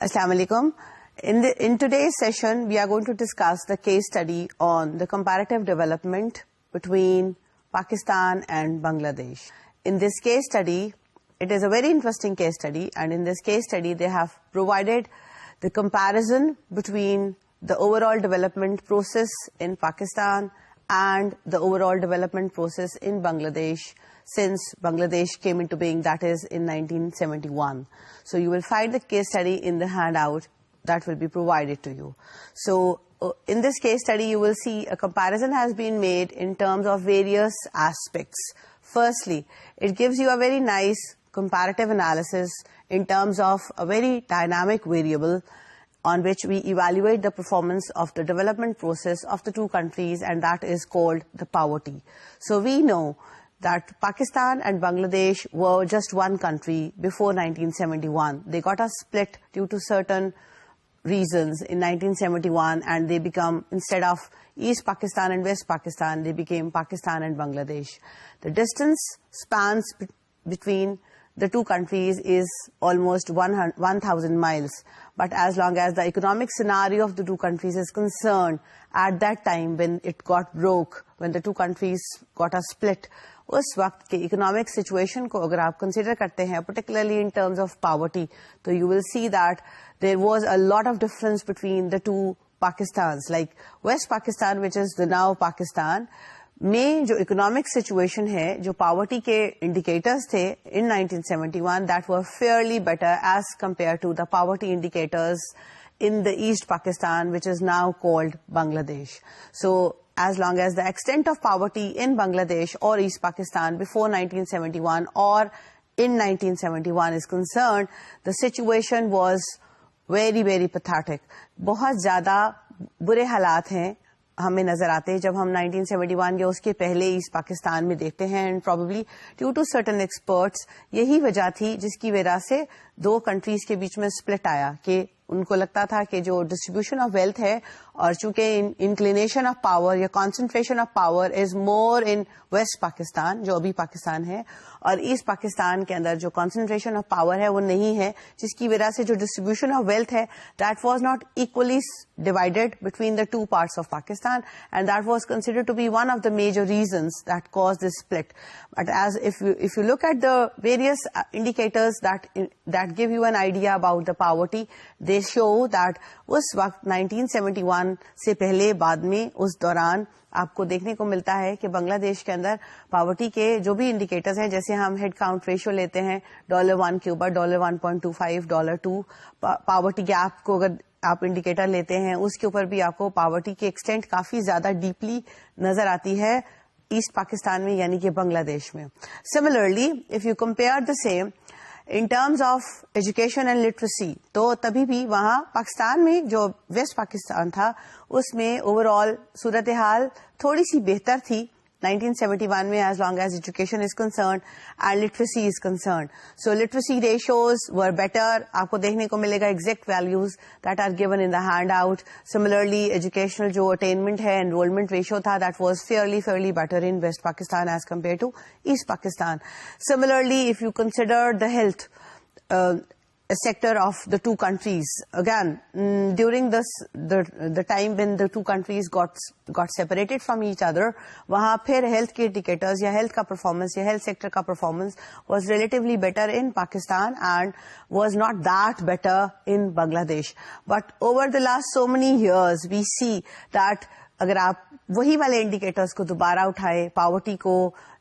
Assalamu alaikum. In today's session, we are going to discuss the case study on the comparative development between Pakistan and Bangladesh. In this case study, it is a very interesting case study, and in this case study, they have provided the comparison between the overall development process in Pakistan and the overall development process in Bangladesh since Bangladesh came into being, that is in 1971. So you will find the case study in the handout that will be provided to you. So in this case study, you will see a comparison has been made in terms of various aspects. Firstly, it gives you a very nice comparative analysis in terms of a very dynamic variable on which we evaluate the performance of the development process of the two countries, and that is called the poverty. So we know that Pakistan and Bangladesh were just one country before 1971. They got a split due to certain reasons in 1971, and they become, instead of East Pakistan and West Pakistan, they became Pakistan and Bangladesh. The distance spans between the two countries is almost 1,000 miles. But as long as the economic scenario of the two countries is concerned, at that time when it got broke, when the two countries got a split, اس وقت کے economic situation کو اگر آپ consider کرتے ہیں particularly in terms of poverty, تو you will see that there was a lot of difference between the two Pakistans. Like West Pakistan which is the now Pakistan میں جو اکنامک سچویشن ہے, جو پاورٹی کے انڈیکیٹرز تھے in 1971, that were fairly better as compare to the poverty indicators in the East Pakistan, which is now called Bangladesh. So as long as the extent of poverty in Bangladesh or East Pakistan before 1971 or in 1971 is concerned, the situation was very, very pathetic. بہت زیادہ برے حالات ہیں ہمیں نظر آتے ہیں جب ہم 1971 یا اس کے پہلے ایسٹ پاکستان میں دیکھتے ہیں, and probably due to certain experts یہی وجہ تھی جس کی وجہ سے دو کنٹریز کے بیچ میں سپلٹ آیا, کہ ان کو لگتا تھا کہ جو ڈسٹریبیوشن آف ویلتھ ہے, اور چونکہ انکلینیشن آف پاور یا concentration of power is more in West Pakistan, جو ابھی پاکستان ہے, اور ایسٹ پاکستان کے اندر جو کانسنٹریشن آف پاور ہے وہ نہیں ہے, جس کی وجہ سے جو ڈسٹریبیوشن آف ویلتھ ہے that was not equally divided between the two parts of Pakistan, and that was considered to be one of the major reasons that caused this split. But as if you look at the various indicators that give you an idea about the poverty, they show that اس وقت 1971 سے پہلے بعد میں اس دوران آپ کو دیکھنے کو ملتا ہے کہ بنگلہ دیش کے اندر پاورٹی کے جو بھی انڈیکیٹرز ہیں, جیسے ہم ہیڈ کاؤنٹ ریشو لیتے ہیں $1 کے اوپر, $1.25, $2, پاورٹی گیپ کو اگر آپ انڈیکیٹر لیتے ہیں اس کے اوپر بھی آپ کو پاورٹی کی ایکسٹینٹ کافی زیادہ ڈیپلی نظر آتی ہے ایسٹ پاکستان میں, یعنی کہ بنگلہ دیش میں. Similarly if you compare the same in terms of education and literacy, تو تبھی بھی وہاں پاکستان میں جو ویسٹ پاکستان تھا اس میں اوور آل صورتحال تھوڑی سی بہتر تھی 1971 میں, as long as education is concerned and literacy is concerned. So literacy ratios were better. آپ کو دیکھنے کو ملے گا exact values that are given in the handout. Similarly, educational جو attainment ہے, enrollment ratio تھا, that was fairly better in West Pakistan as compared to East Pakistan. Similarly, if you consider the health sector of the two countries, again during the time when the two countries got separated from each other, وہاں پھر health کے indicators یا health کا performance یا health sector کا performance was relatively better in Pakistan and was not that better in Bangladesh. But over the last so many years we see that اگر آپ وہی والے انڈیکیٹرز کو دوبارہ اٹھائے, پاورٹی کو,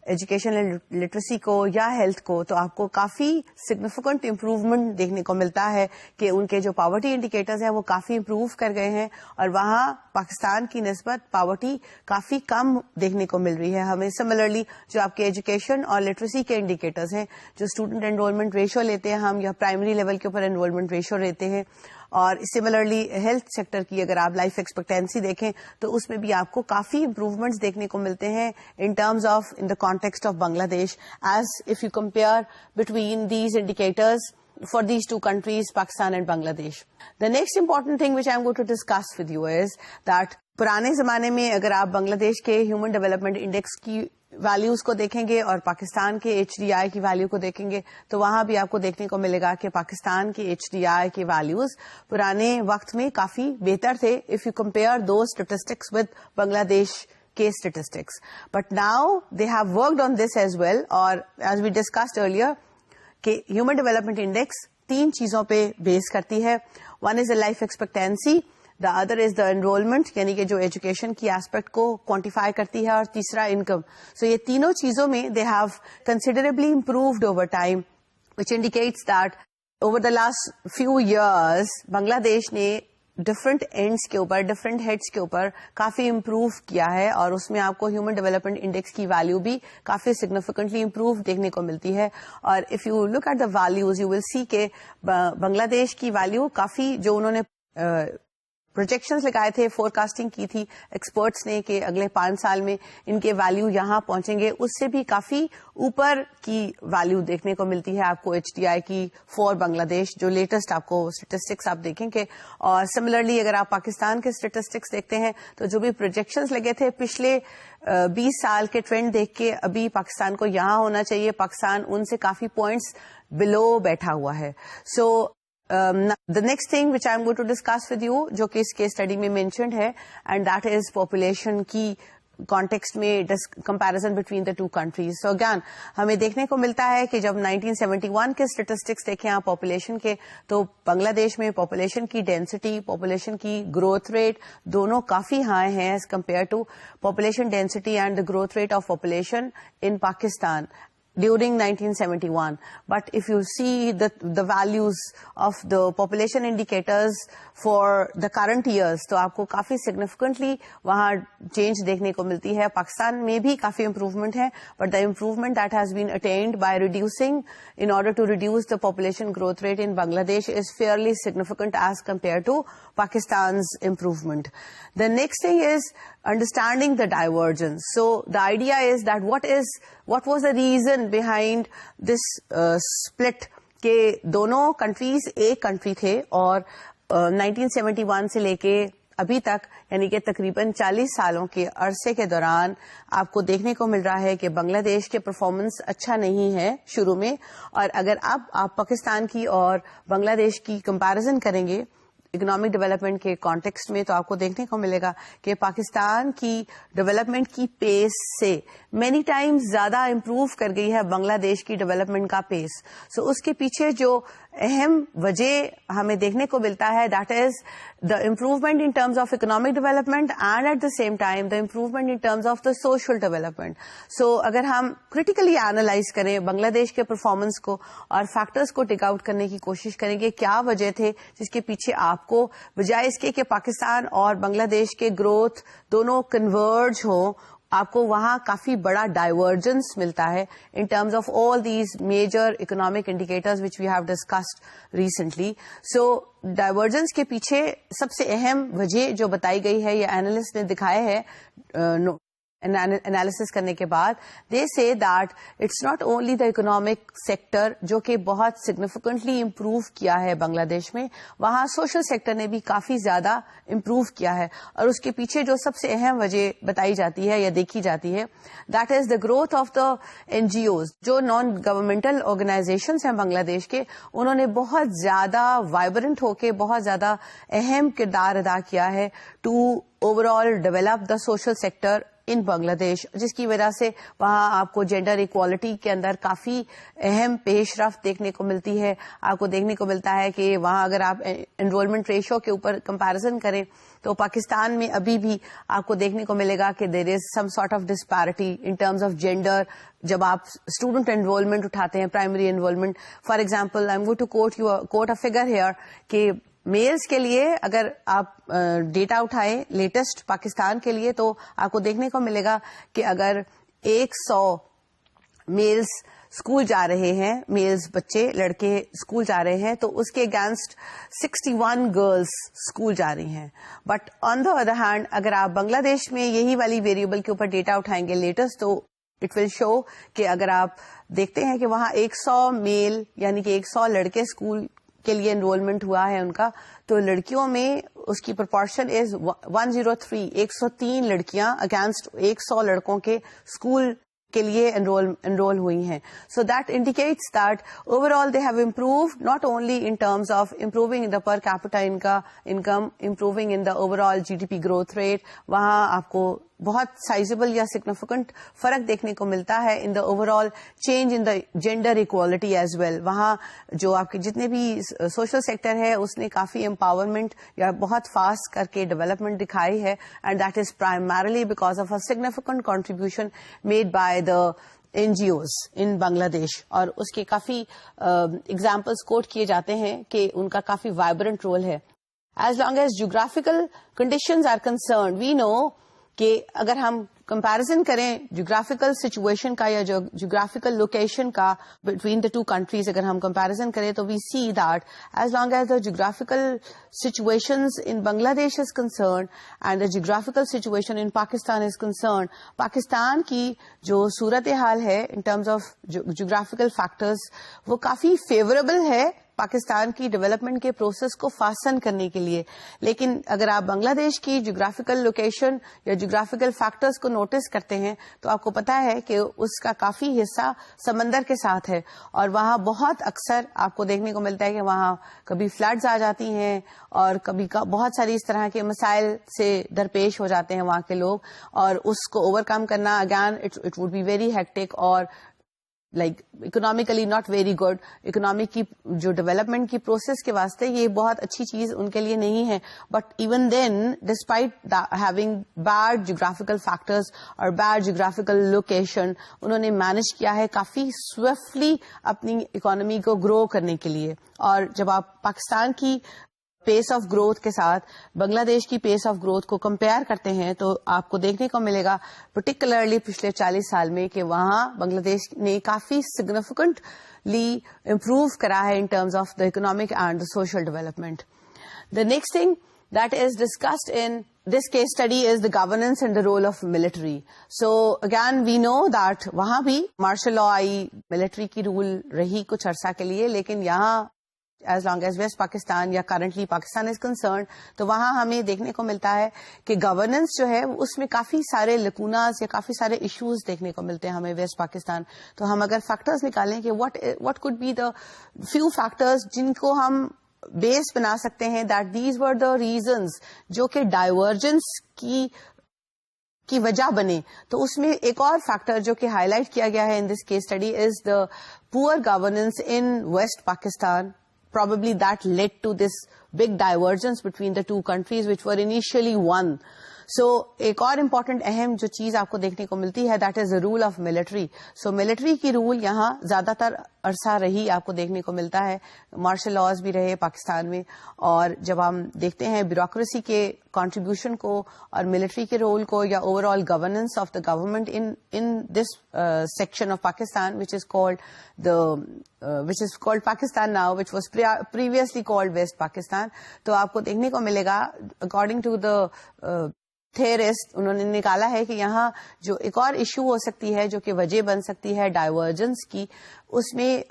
ایجوکیشن لٹریسی کو یا ہیلتھ کو, تو آپ کو کافی سگنیفیکنٹ امپروومنٹ دیکھنے کو ملتا ہے کہ ان کے جو پاورٹی انڈیکیٹرز ہیں وہ کافی امپروو کر گئے ہیں, اور وہاں پاکستان کی نسبت پاورٹی کافی کم دیکھنے کو مل رہی ہے ہمیں. سملرلی جو آپ کے ایجوکیشن اور لٹریسی کے انڈیکیٹرز ہیں, جو اسٹوڈنٹ انرولمنٹ ریشو لیتے ہیں ہم, یا پرائمری لیول کے اوپر انرولمنٹ ریشو لیتے ہیں, اور سملرلی ہیلتھ سیکٹر کی اگر آپ لائف ایکسپیکٹینسی دیکھیں تو اس میں بھی آپ کو کافی امپروومنٹس دیکھنے کو ملتے ہیں in terms of in the context of Bangladesh, as if you compare between these indicators for these two countries, Pakistan and Bangladesh. The next important thing which I am going to discuss with you is that پرانے زمانے میں اگر آپ بنگلہ دیش کے human development index کی values کو دیکھیں گے اور پاکستان کے HDI کی ویلیو کو دیکھیں گے تو وہاں بھی آپ کو دیکھنے کو ملے گا کہ پاکستان کے HDI کے ویلیوز پرانے وقت میں کافی بہتر تھے if you compare those statistics with Bangladesh کے statistics. But now they have worked on this as well. اور ایز وی ڈسکسڈ ارلیئر کہ ہیومن ڈیولپمنٹ انڈیکس 3 چیزوں پہ بیس کرتی ہے. One is the life expectancy, the other is the enrolment یعنی کہ جو ایجوکیشن کی ایسپیکٹ کو کوانٹیفائی کرتی ہے, اور تیسرا انکم. سو یہ تینوں چیزوں میں دے ہیو considerably improved over time, which indicates that over the last few years Bangladesh نے ڈفرنٹ اینڈس کے اوپر, ڈفرنٹ ہیڈس کے اوپر کافی امپروو کیا ہے, اور اس میں آپ کو ہیومن ڈیولپمنٹ انڈیکس کی ویلیو بھی کافی سگنیفیکنٹلی امپروو دیکھنے کو ملتی ہے. اور if you look at the values you will see کہ بنگلہ دیش کی ویلیو کافی, جو انہوں نے پروجیکشنز لگائے تھے, فور کاسٹنگ کی تھی ایکسپرٹس نے کہ اگلے 5 سال میں ان کے ویلیو یہاں پہنچیں گے, اس سے بھی کافی اوپر کی ویلیو دیکھنے کو ملتی ہے آپ کو HDI کی فور بنگلہ دیش, جو لیٹسٹ آپ کو اسٹیٹسٹکس آپ دیکھیں گے. اور سملرلی اگر آپ پاکستان کے اسٹیٹسٹکس دیکھتے ہیں تو جو بھی پروجیکشنز لگے تھے پچھلے 20 سال کے ٹرینڈ دیکھ کے ابھی پاکستان کو یہاں ہونا چاہیے, پاکستان ان سے کافی پوائنٹس بلو بیٹھا ہوا ہے. سو the next thing which I am going to discuss with you, جو کہ اس کیس اسٹڈی میں مینشنڈ ہے, and that is population کی کانٹیکسٹ میں comparison between the two countries. So again ہمیں دیکھنے کو ملتا ہے کہ جب 1971 کے اسٹیٹسٹکس دیکھیں آپ پاپولیشن کے, تو بنگلہ دیش میں پاپولیشن کی ڈینسٹی, پاپولیشن کی گروتھ ریٹ دونوں کافی ہائی ہیں as compare to population density and the growth rate of population in Pakistan during 1971. But if you see the values of the population indicators for the current years, تو آپ کو کافی significantly وہاں change دیکھنے کو ملتی ہے. پاکستان میں بھی کافی امپروومنٹ ہے, but the improvement that has been attained by reducing, in order to reduce the population growth rate in Bangladesh is fairly significant as compared to Pakistan's improvement. The next thing is understanding the divergence. So the idea is that what was the reason behind this split, کہ دونوں countries ایک country تھے اور 1971 سے لے کے ابھی تک یعنی کہ تقریباً 40 سالوں کے عرصے کے دوران آپ کو دیکھنے کو مل رہا ہے کہ بنگلہ دیش کے پرفارمنس اچھا نہیں ہے شروع میں. اور اگر اب آپ پاکستان کی اور بنگلہ دیش کی کمپیرزن کریں گے اکنامک ڈیولپمنٹ کے کانٹیکسٹ میں, تو آپ کو دیکھنے کو ملے گا کہ پاکستان کی ڈیولپمنٹ کی پیس سے مینی ٹائمز زیادہ امپروو کر گئی ہے بنگلہ دیش کی ڈیولپمنٹ کا پیس. سو اس کے پیچھے جو اہم وجہ ہمیں دیکھنے کو ملتا ہے, that is the improvement in terms of economic development and at the same time the improvement in terms of the social development. So اگر ہم کریٹیکلی اینالائز کریں بنگلہ دیش کے پرفارمنس کو اور فیکٹرز کو ٹیک آؤٹ کرنے کی کوشش کریں گے, کیا وجہ تھے جس کے پیچھے آپ کو بجائے اس کے کہ پاکستان اور بنگلہ دیش کے گروتھ دونوں کنورج ہوں, آپ کو وہاں کافی بڑا ڈائیورجنس ملتا ہے in terms of all these major economic indicators which we have discussed recently. So divergence کے پیچھے سب سے اہم وجہ جو بتائی گئی ہے یا اینالسٹ نے دکھائے ہے انالیسس کرنے کے بعد, they say that it's not only the economic sector جو کہ بہت سگنیفیکنٹلی امپروو کیا ہے بنگلہ دیش میں, وہاں سوشل سیکٹر نے بھی کافی زیادہ امپروو کیا ہے. اور اس کے پیچھے جو سب سے اہم وجہ بتائی جاتی ہے یا دیکھی جاتی ہے, that is the growth of the NGOs. جو نان گورنمنٹل آرگنائزیشنس ہیں بنگلہ دیش کے, انہوں نے بہت زیادہ وائبرنٹ ہو کے بہت زیادہ اہم کردار ادا کیا ہے to overall develop the social sector in Bangladesh, جس کی وجہ سے وہاں آپ کو جینڈر ایکوالٹی کے اندر کافی اہم پیش رفت دیکھنے کو ملتی ہے. آپ کو دیکھنے کو ملتا ہے کہ وہاں اگر آپ انرولمنٹ ریشو کے اوپر کمپیرزن کریں تو پاکستان میں ابھی بھی آپ کو دیکھنے کو ملے گا کہ there is some sort of disparity in terms of gender. جب آپ اسٹوڈنٹ انرولمنٹ اٹھاتے ہیں, primary enrolment, for example I am going to quote a figure here کہ میلز کے لیے اگر آپ ڈیٹا اٹھائیں لیٹسٹ پاکستان کے لیے, تو آپ کو دیکھنے کو ملے گا کہ اگر 100 میلز اسکول جا رہے ہیں, میلز بچے لڑکے اسکول جا رہے ہیں, تو اس کے اگینسٹ 61 گرلز اسکول جا رہی ہیں. But on the other hand اگر آپ بنگلہ دیش میں یہی والی ویریبل کے اوپر ڈیٹا اٹھائیں گے لیٹسٹ, تو اٹ ول شو کہ اگر آپ دیکھتے ہیں کہ وہاں 100 میل یعنی کہ 100 لڑکے اسکول کے لیے انرولمنٹ ہوا ہے ان کا, تو لڑکیوں میں اس کی پرپورشن از 103 لڑکیاں اگینسٹ 100 لڑکوں کے اسکول کے لیے enroll ہوئی ہیں. So that indicates that overall they have improved not only in terms of improving in the per capita income, improving in the overall GDP growth rate. وہاں آپ کو بہت سائزبل یا سگنیفیکنٹ فرق دیکھنے کو ملتا ہے in the overall change in the gender equality as well. وہاں جو آپ کے جتنے بھی سوشل سیکٹر ہے اس نے کافی امپاورمنٹ یا بہت فاسٹ کر کے ڈیولپمنٹ دکھائی ہے, and that is primarily because of a significant contribution made by the NGOs ان بنگلہ دیش. اور اس کے کافی ایگزامپلس کوٹ کیے جاتے ہیں کہ ان کا کافی وائبرنٹ رول ہے. As long as geographical conditions are concerned, we know کہ اگر ہم کمپیرزن کریں جیوگرافیکل سچویشن کا یا جیوگرافیکل لوکیشن کا بٹوین دا ٹو کنٹریز, اگر ہم کمپیرزن کریں تو we see that as long as the geographical situations in Bangladesh is concerned and the geographical situation in Pakistan is concerned, Pakistan کی جو صورتحال ہے in terms of geographical factors وہ کافی فیوریبل ہے پاکستان کی ڈیولپمنٹ کے پروسیس کو فاسٹن کرنے کے لیے. لیکن اگر آپ بنگلہ دیش کی جیوگرافیکل لوکیشن یا جیوگرافیکل فیکٹرز کو نوٹس کرتے ہیں تو آپ کو پتا ہے کہ اس کا کافی حصہ سمندر کے ساتھ ہے, اور وہاں بہت اکثر آپ کو دیکھنے کو ملتا ہے کہ وہاں کبھی فلڈز آ جاتی ہیں اور کبھی بہت ساری اس طرح کے مسائل سے درپیش ہو جاتے ہیں وہاں کے لوگ, اور اس کو اوور کم کرنا again it would be very hectic اور like economically not very good. Economic کی جو ڈیولپمنٹ کی پروسیس کے واسطے یہ بہت اچھی چیز ان کے لیے نہیں ہے, but even then despite having bad geographical factors اور بیڈ جیوگرافیکل لوکیشن انہوں نے مینج کیا ہے کافی سوئفٹلی اپنی اکانومی کو گرو کرنے کے لیے. اور جب آپ پاکستان کی پیس آف گروتھ کے ساتھ بنگلہ دیش کی پیس آف گروتھ کو کمپیئر کرتے ہیں تو آپ کو دیکھنے کو ملے گا پرٹیکولرلی پچھلے 40 سال میں کہ وہاں بنگلہ دیش نے کافی سگنیفیکنٹلی امپروو کرا ہے in terms of the economic and the social development. The next thing that is discussed in this case study is the governance and the role of military. So again we know that وہاں بھی martial law آئی, military کی rule رہی کچھ عرصہ کے لیے, لیکن یہاں as long as West Pakistan یا کرنٹلی پاکستان از کنسرنڈ تو وہاں ہمیں دیکھنے کو ملتا ہے کہ گورننس جو ہے اس میں کافی سارے لکوناز یا کافی سارے ایشوز دیکھنے کو ملتے ہیں ہمیں ویسٹ پاکستان. تو ہم اگر فیکٹرز نکالیں کہ what could be the few factors جن کو ہم بیس بنا سکتے ہیں that these were the reasons جو کہ ڈائیورجنس کی وجہ بنے, تو اس میں ایک اور فیکٹر جو کہ ہائی لائٹ کیا گیا ہے ان this case study is the poor governance in West Pakistan. Probably that led to this big divergence between the two countries which were initially one. So ایک اور امپورٹنٹ اہم جو چیز آپ کو دیکھنے کو ملتی ہے that is the rule of military. So military کی رول یہاں زیادہ تر عرصہ رہی آپ کو دیکھنے کو ملتا ہے, مارشل لاز بھی رہے پاکستان میں, اور جب ہم دیکھتے ہیں بیوروکریسی کے کنٹریبیوشن کو اور ملٹری کے رول کو یا over all governance of the government in this section of Pakistan which is called Pakistan now, which was previously called West Pakistan. تو آپ کو دیکھنے کو ملے گا according to the تھیرسٹ انہوں نے نکالا ہے کہ یہاں جو ایک اور ایشو ہو سکتی ہے جو کہ وجہ بن سکتی ہے ڈائیورجنس کی, اس میں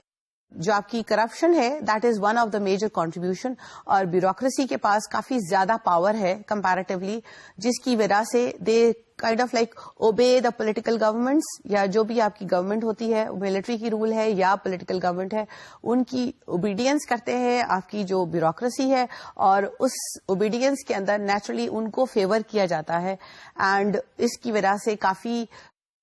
جو آپ کی کرپشن ہے that is one of the major contribution, اور بیوروکریسی کے پاس کافی زیادہ پاور ہے کمپیریٹیولی, جس کی وجہ سے they kind of like obey the political governments, یا جو بھی آپ کی گورنمنٹ ہوتی ہے ملٹری کی رول ہے یا پولیٹیکل گورنمنٹ ہے ان کی اوبیڈینس کرتے ہیں آپ کی جو بیوروکریسی ہے, اور اس اوبیڈینس کے اندر نیچرلی ان کو فیور کیا جاتا ہے, اینڈ اس کی وجہ سے کافی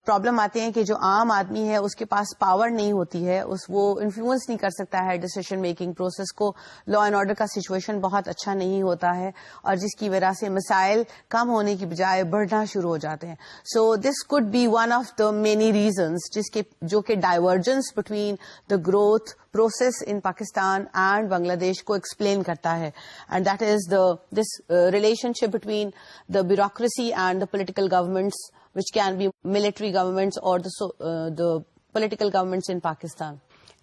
پرابلم آتے ہیں کہ جو عام آدمی ہے اس کے پاس پاور نہیں ہوتی ہے, وہ انفلوئنس نہیں کر سکتا ہے ڈیسیشن میکنگ پروسیس کو, لا اینڈ آرڈر کا سچویشن بہت اچھا نہیں ہوتا ہے, اور جس کی وجہ سے مسائل کم ہونے کی بجائے بڑھنا شروع ہو جاتے ہیں. So this could be one of the many reasons جو کہ divergence between the growth process in Pakistan and Bangladesh کو ایکسپلین کرتا ہے, and that is this relationship between the bureaucracy and the political governments which can be military governments or the political governments in Pakistan.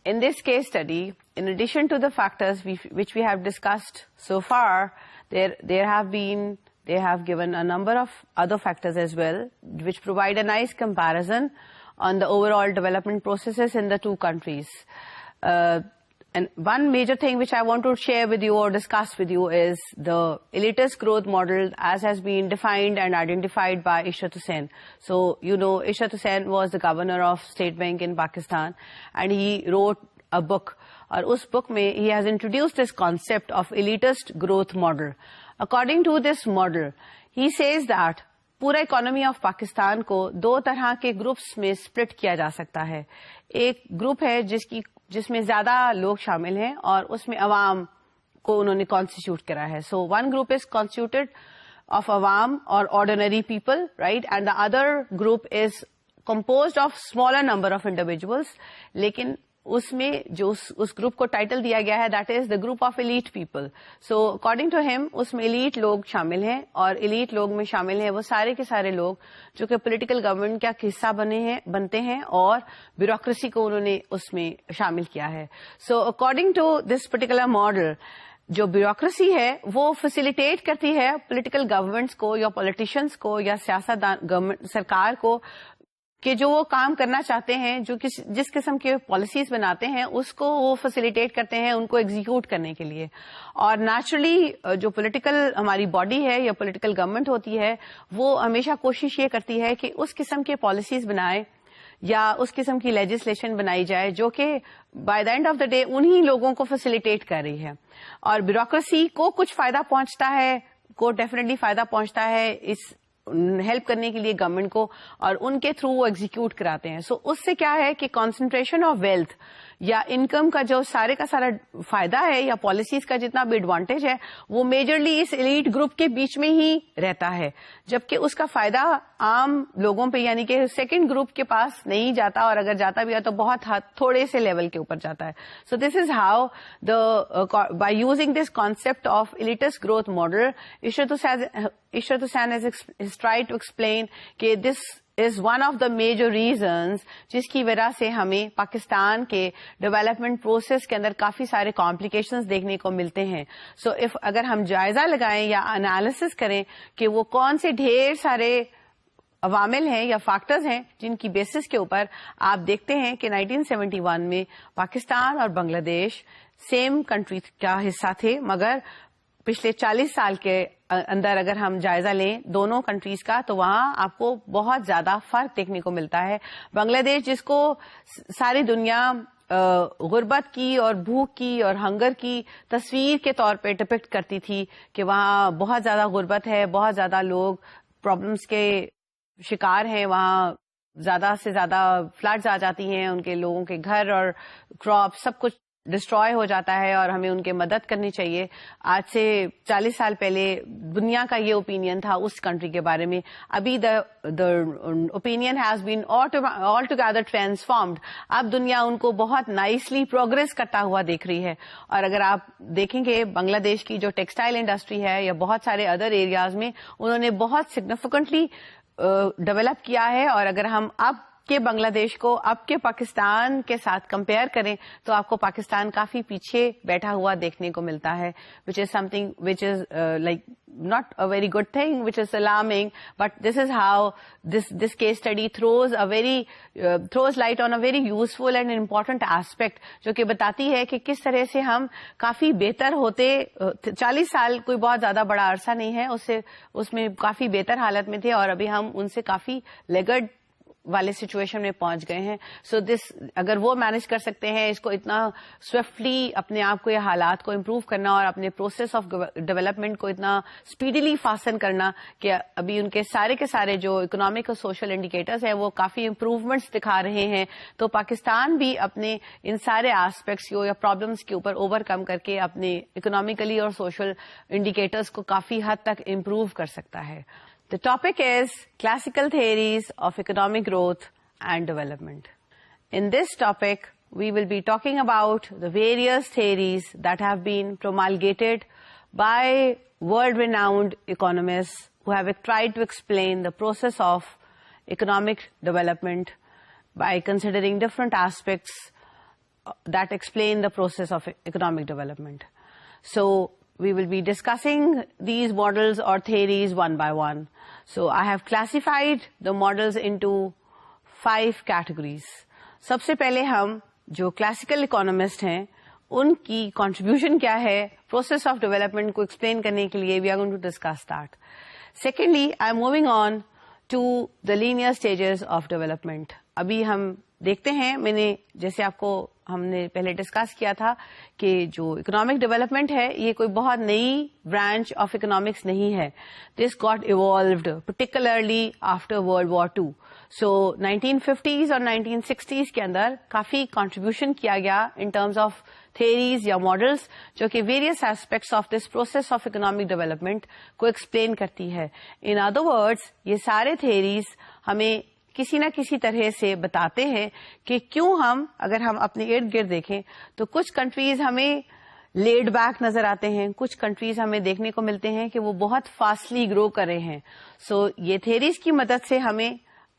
In this case study, in addition to the factors which we have discussed so far, they have given a number of other factors as well, which provide a nice comparison on the overall development processes in the two countries. And one major thing which I want to share with you or discuss with you is the elitist growth model as has been defined and identified by Ishrat Hussain. So, you know, Ishrat Hussain was the governor of State Bank in Pakistan, and he wrote a book. اور اس بک میں he has introduced this concept of elitist growth model. According to this model, he says that پورا economy of Pakistan کو دو طرح کے groups میں split کیا جا سکتا ہے. ایک گروپ ہے جس میں زیادہ لوگ شامل ہیں اور اس میں عوام کو انہوں نے کانسٹیٹیوٹ کرا ہے. So one group is constituted of عوام اور ordinary people, right, and the other group is composed of smaller number of individuals. لیکن اس میں جو اس گروپ کو ٹائٹل دیا گیا ہے that is the group of elite people. So according to ہم اس میں ایلیٹ لوگ شامل ہیں, اور ایلیٹ لوگ میں شامل ہیں وہ سارے کے سارے لوگ جو کہ پولیٹیکل گورنمنٹ کا حصہ بنتے ہیں اور بیوروکریسی کو انہوں نے اس میں شامل کیا ہے. So according to this particular model, جو بیوروکریسی ہے وہ فیسیلیٹیٹ کرتی ہے پولیٹیکل گورنمنٹس کو یا پولیٹیشینس کو یا سیاستدان سرکار کو کہ جو وہ کام کرنا چاہتے ہیں, جو جس قسم کے پالیسیز بناتے ہیں اس کو وہ فیسیلیٹیٹ کرتے ہیں ان کو ایگزیکیوٹ کرنے کے لیے. اور نیچرلی جو پولیٹیکل ہماری باڈی ہے یا پولیٹیکل گورنمنٹ ہوتی ہے وہ ہمیشہ کوشش یہ کرتی ہے کہ اس قسم کے پالیسیز بنائے یا اس قسم کی لیجسلیشن بنائی جائے جو کہ by the and of the day انہی لوگوں کو فیسیلیٹیٹ کر رہی ہے. اور بیوروکریسی کو کچھ فائدہ پہنچتا ہے, کو ڈیفینیٹلی فائدہ پہنچتا ہے اس ہیلپ کرنے کے لیے گورنمنٹ کو, اور ان کے تھرو وہ ایگزیکیوٹ کراتے ہیں. سو اس سے کیا ہے کہ کانسنٹریشن آف ویلتھ یا انکم کا جو سارے کا سارا فائدہ ہے یا پالیسیز کا جتنا بھی ایڈوانٹیج ہے وہ میجرلی اس ایلیٹ گروپ کے بیچ میں ہی رہتا ہے, جبکہ اس کا فائدہ عام لوگوں پہ یعنی کہ سیکنڈ گروپ کے پاس نہیں جاتا, اور اگر جاتا بھی ہے تو بہت تھوڑے سے لیول کے اوپر جاتا ہے. So this is how by using this concept of elitist growth model, Ishrat Hussain has tried to explain کہ this is one of the major reasons جس کی وجہ سے ہمیں پاکستان کے ڈیولپمنٹ پروسیس کے اندر کافی سارے کمپلیکیشنز دیکھنے کو ملتے ہیں. سو اگر ہم جائزہ لگائیں یا انالیسس کریں کہ وہ کون سے ڈھیر سارے عوامل ہیں یا فیکٹرز ہیں جن کی بیسس کے اوپر آپ دیکھتے ہیں کہ 1971 میں پاکستان اور بنگلہ دیش سیم کنٹری کا حصہ تھے, مگر پچھلے 40 سال کے اندر اگر ہم جائزہ لیں دونوں کنٹریز کا تو وہاں آپ کو بہت زیادہ فرق دیکھنے کو ملتا ہے. بنگلہ دیش جس کو ساری دنیا غربت کی اور بھوک کی اور ہنگر کی تصویر کے طور پہ ڈپکٹ کرتی تھی کہ وہاں بہت زیادہ غربت ہے, بہت زیادہ لوگ پرابلمس کے شکار ہیں, وہاں زیادہ سے زیادہ فلڈز آ جاتی ہیں, ان کے لوگوں کے گھر اور کراپ سب کچھ ڈسٹروائے ہو جاتا ہے اور ہمیں ان کی مدد کرنی چاہیے. آج سے 40 سال پہلے دنیا کا یہ اوپینین تھا اس کنٹری کے بارے میں. ابھی the opinion has been all together transformed. اب دنیا ان کو بہت نائسلی پروگرس کرتا ہوا دیکھ رہی ہے. اور اگر آپ دیکھیں گے بنگلہ دیش کی جو ٹیکسٹائل انڈسٹری ہے یا بہت سارے ادر ایریاز میں انہوں نے بہت سگنیفیکنٹلی ڈیولپ کیا ہے. اور اگر ہم اب کہ بنگلہ دیش کو اب کے پاکستان کے ساتھ کمپیئر کریں تو آپ کو پاکستان کافی پیچھے بیٹھا ہوا دیکھنے کو ملتا ہے, which is something which is like not a very good thing, which is alarming, but this is how this case study throws light on a very useful and important aspect جو کہ بتاتی ہے کہ کس طرح سے ہم کافی بہتر ہوتے. 40 سال کوئی بہت زیادہ بڑا عرصہ نہیں ہے, اس میں کافی بہتر حالت میں تھے اور ابھی ہم ان سے کافی لیگڈ والے سچویشن میں پہنچ گئے ہیں. سو اگر وہ مینج کر سکتے ہیں اس کو اتنا سوئفٹلی اپنے آپ کو یہ حالات کو امپروو کرنا اور اپنے پروسیس آف ڈیولپمنٹ کو اتنا اسپیڈیلی فاسن کرنا کہ ابھی ان کے سارے جو اکنامک اور سوشل انڈیکیٹرز ہیں وہ کافی امپروومنٹس دکھا رہے ہیں, تو پاکستان بھی اپنے ان سارے آسپیکٹس کو یا پرابلمس کے اوپر اوور کم کر کے اپنے اکنامیکلی اور سوشل انڈیکیٹرز کو کافی حد تک امپروو کر سکتا ہے. The topic is classical theories of economic growth and development. In this topic, we will be talking about the various theories that have been promulgated by world-renowned economists who have tried to explain the process of economic development by considering different aspects that explain the process of economic development. So, we will be discussing these models or theories one by one. So I have classified the models into 5 categories. سب سے پہلے ہم جو classical economist ہیں ان کی contribution کیا ہے process of development کو explain کرنے کے لیے we are going to discuss that. Secondly I am moving on to the linear stages of development. ابھی ہم دیکھتے ہیں, میں نے جیسے آپ کو ہم نے پہلے ڈسکس کیا تھا کہ جو اکنامک ڈیولپمنٹ ہے یہ کوئی بہت نئی برانچ آف اکنامکس نہیں ہے. This got evolved particularly after World War two. So 1950s اور 1960s کے اندر کافی کنٹریبیوشن کیا گیا ان ٹرمز آف تھیریز یا ماڈلس جو کہ various aspects of this process of economic development کو ایکسپلین کرتی ہے. ان ادر ورڈس یہ سارے تھیریز ہمیں کسی نہ کسی طرح سے بتاتے ہیں کہ کیوں ہم اگر ہم اپنے ارد گرد دیکھیں تو کچھ کنٹریز ہمیں لیڈ بیک نظر آتے ہیں, کچھ کنٹریز ہمیں دیکھنے کو ملتے ہیں کہ وہ بہت فاسٹلی گرو کر رہے ہیں. سو یہ تھیریز کی مدد سے ہمیں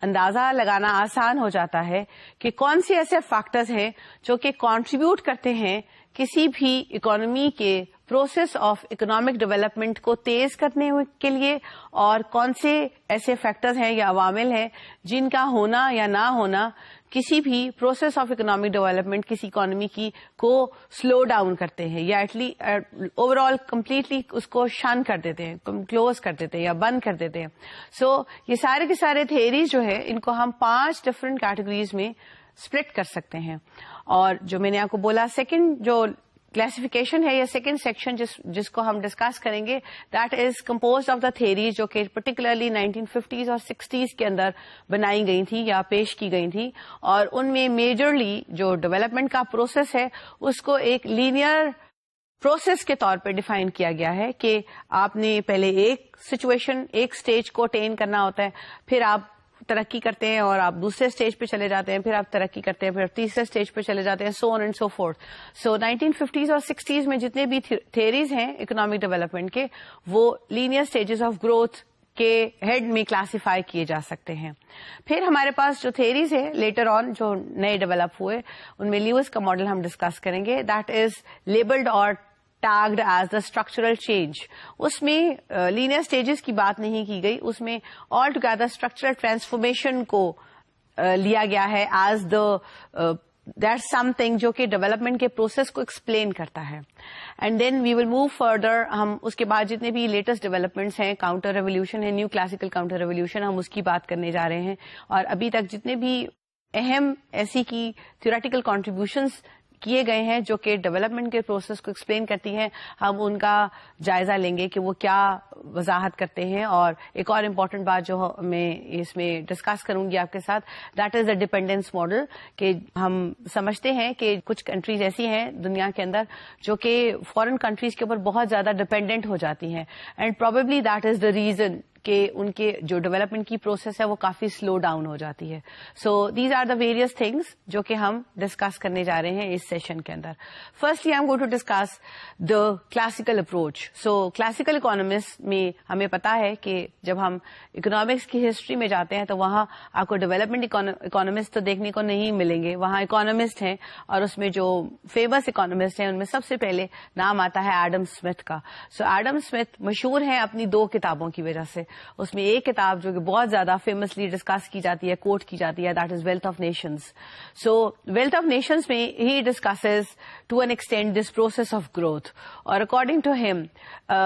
اندازہ لگانا آسان ہو جاتا ہے کہ کون سے ایسے فیکٹرز ہیں جو کہ کنٹریبیوٹ کرتے ہیں کسی بھی اکانومی کے پروسیس آف اکنامک ڈیولپمنٹ کو تیز کرنے کے لیے, اور کون سے ایسے فیکٹرز ہیں یا عوامل ہیں جن کا ہونا یا نہ ہونا کسی بھی پروسیس آف اکنامک ڈیولپمنٹ کسی اکانومی کی کو سلو ڈاؤن کرتے ہیں یا اوور آل کمپلیٹلی اس کو شن کر دیتے ہیں, کلوز کر دیتے ہیں یا بند کر دیتے ہیں. سو یہ سارے کے سارے تھیریز جو ہے ان کو ہم 5 ڈفرنٹ کیٹیگریز میں سپلٹ کر سکتے ہیں. اور جو میں نے آپ کو بولا سیکنڈ جو کلاسیفیکیشن ہے یا سیکنڈ سیکشن جس کو ہم ڈسکس کریں گے that is composed of the theories جو کہ پرٹیکولرلی 1950s اور 60s کے اندر بنائی گئی تھی یا پیش کی گئی تھی, اور ان میں میجرلی جو ڈیولپمنٹ کا پروسیس ہے اس کو ایک لینئر پروسیس کے طور پہ ڈیفائن کیا گیا ہے کہ آپ نے پہلے ایک سچویشن ایک سٹیج کو اٹین کرنا ہوتا ہے, پھر آپ ترقی کرتے ہیں اور آپ دوسرے سٹیج پہ چلے جاتے ہیں, پھر آپ ترقی کرتے ہیں, پھر تیسرے سٹیج پہ چلے جاتے ہیں, سو on and so forth. So 1950s اور 60s میں جتنے بھی تھیریز ہیں اکنامک ڈیولپمنٹ کے وہ لینئر سٹیجز آف گروتھ کے ہیڈ میں کلاسیفائی کیے جا سکتے ہیں. پھر ہمارے پاس جو تھیریز ہیں لیٹر آن جو نئے ڈیولپ ہوئے ان میں لیوس کا ماڈل ہم ڈسکس کریں گے, دیٹ از لیبلڈ اور tagged as the structural change. اس میں لینئر اسٹیجز کی بات نہیں کی گئی, اس میں آل ٹوگیدر اسٹرکچرل ٹرانسفارمیشن کو لیا گیا ہے ایز دیٹ سم تھنگ جو کہ ڈیولپمنٹ کے پروسیس کو ایکسپلین کرتا ہے. And then we will move further, ہم اس کے بعد جتنے بھی لیٹسٹ ڈیولپمنٹس ہیں, کاؤنٹر ریولیوشن ہے, نیو کلاسیکل کاؤنٹر ریولیوشن, ہم اس کی بات کرنے جا رہے ہیں. اور ابھی تک جتنے بھی اہم ایسی کی تھیوریٹیکل کنٹریبیوشنس کیے گئے ہیں جو کہ ڈیولپمنٹ کے پروسیس کو ایکسپلین کرتی ہیں, ہم ان کا جائزہ لیں گے کہ وہ کیا وضاحت کرتے ہیں. اور ایک اور امپورٹنٹ بات جو میں اس میں ڈسکس کروں گی آپ کے ساتھ that is a dependence model, کہ ہم سمجھتے ہیں کہ کچھ کنٹریز ایسی ہیں دنیا کے اندر جو کہ فورن کنٹریز کے اوپر بہت زیادہ ڈیپینڈنٹ ہو جاتی ہیں, and probably that is the reason کہ ان کے جو ڈیولپمنٹ کی پروسیس ہے وہ کافی سلو ڈاؤن ہو جاتی ہے. So these are the various things جو کہ ہم ڈسکس کرنے جا رہے ہیں اس سیشن کے اندر. Firstly I am going to discuss the classical approach. So classical economist میں ہمیں پتا ہے کہ جب ہم اکنامکس کی ہسٹری میں جاتے ہیں تو وہاں آپ کو ڈیولپمنٹ اکانومسٹ تو دیکھنے کو نہیں ملیں گے, وہاں اکانومسٹ ہیں, اور اس میں جو فیمس اکانومسٹ ہیں ان میں سب سے پہلے نام آتا ہے ایڈم اسمتھ کا. سو ایڈم اسمتھ مشہور ہیں اپنی 2 کتابوں کی وجہ سے. اس میں ایک کتاب جو کہ بہت زیادہ فیمسلی ڈسکس کی جاتی ہے, کوٹ کی جاتی ہے, that is wealth of nations. So wealth of nations میں he discusses to an extent this process of growth, اور according to him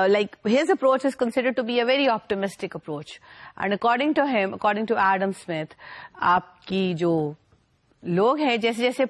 like his approach is considered to be a very optimistic approach, and according to him, according to Adam Smith, آپ کی جو لوگ ہیں جیسے جیسے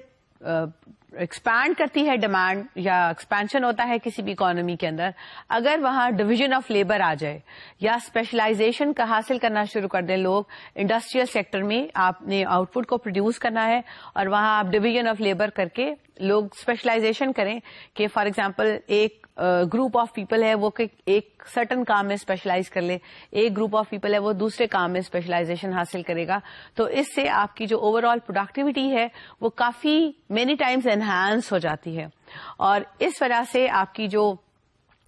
expand کرتی ہے ڈیمانڈ یا ایکسپینشن ہوتا ہے کسی بھی اکانومی کے اندر, اگر وہاں ڈویژن آف لیبر آ جائے یا اسپیشلائزیشن کا حاصل کرنا شروع کر دیں لوگ, انڈسٹریل سیکٹر میں آپ نے آؤٹ پٹ کو پروڈیوس کرنا ہے اور وہاں آپ ڈویژن آف لیبر کر کے لوگ اسپیشلائزیشن کریں کہ فار ایگزامپل ایک گروپ آف پیپل ہے وہ ایک سرٹن کام میں اسپیشلائز کر لے, ایک گروپ آف پیپل ہے وہ دوسرے کام میں اسپیشلائزیشن حاصل کرے گا, تو اس سے آپ کی جو اوور آل پروڈکٹیوٹی ہے وہ کافی مینی ٹائمز انہانس ہو جاتی ہے, اور اس وجہ سے آپ کی جو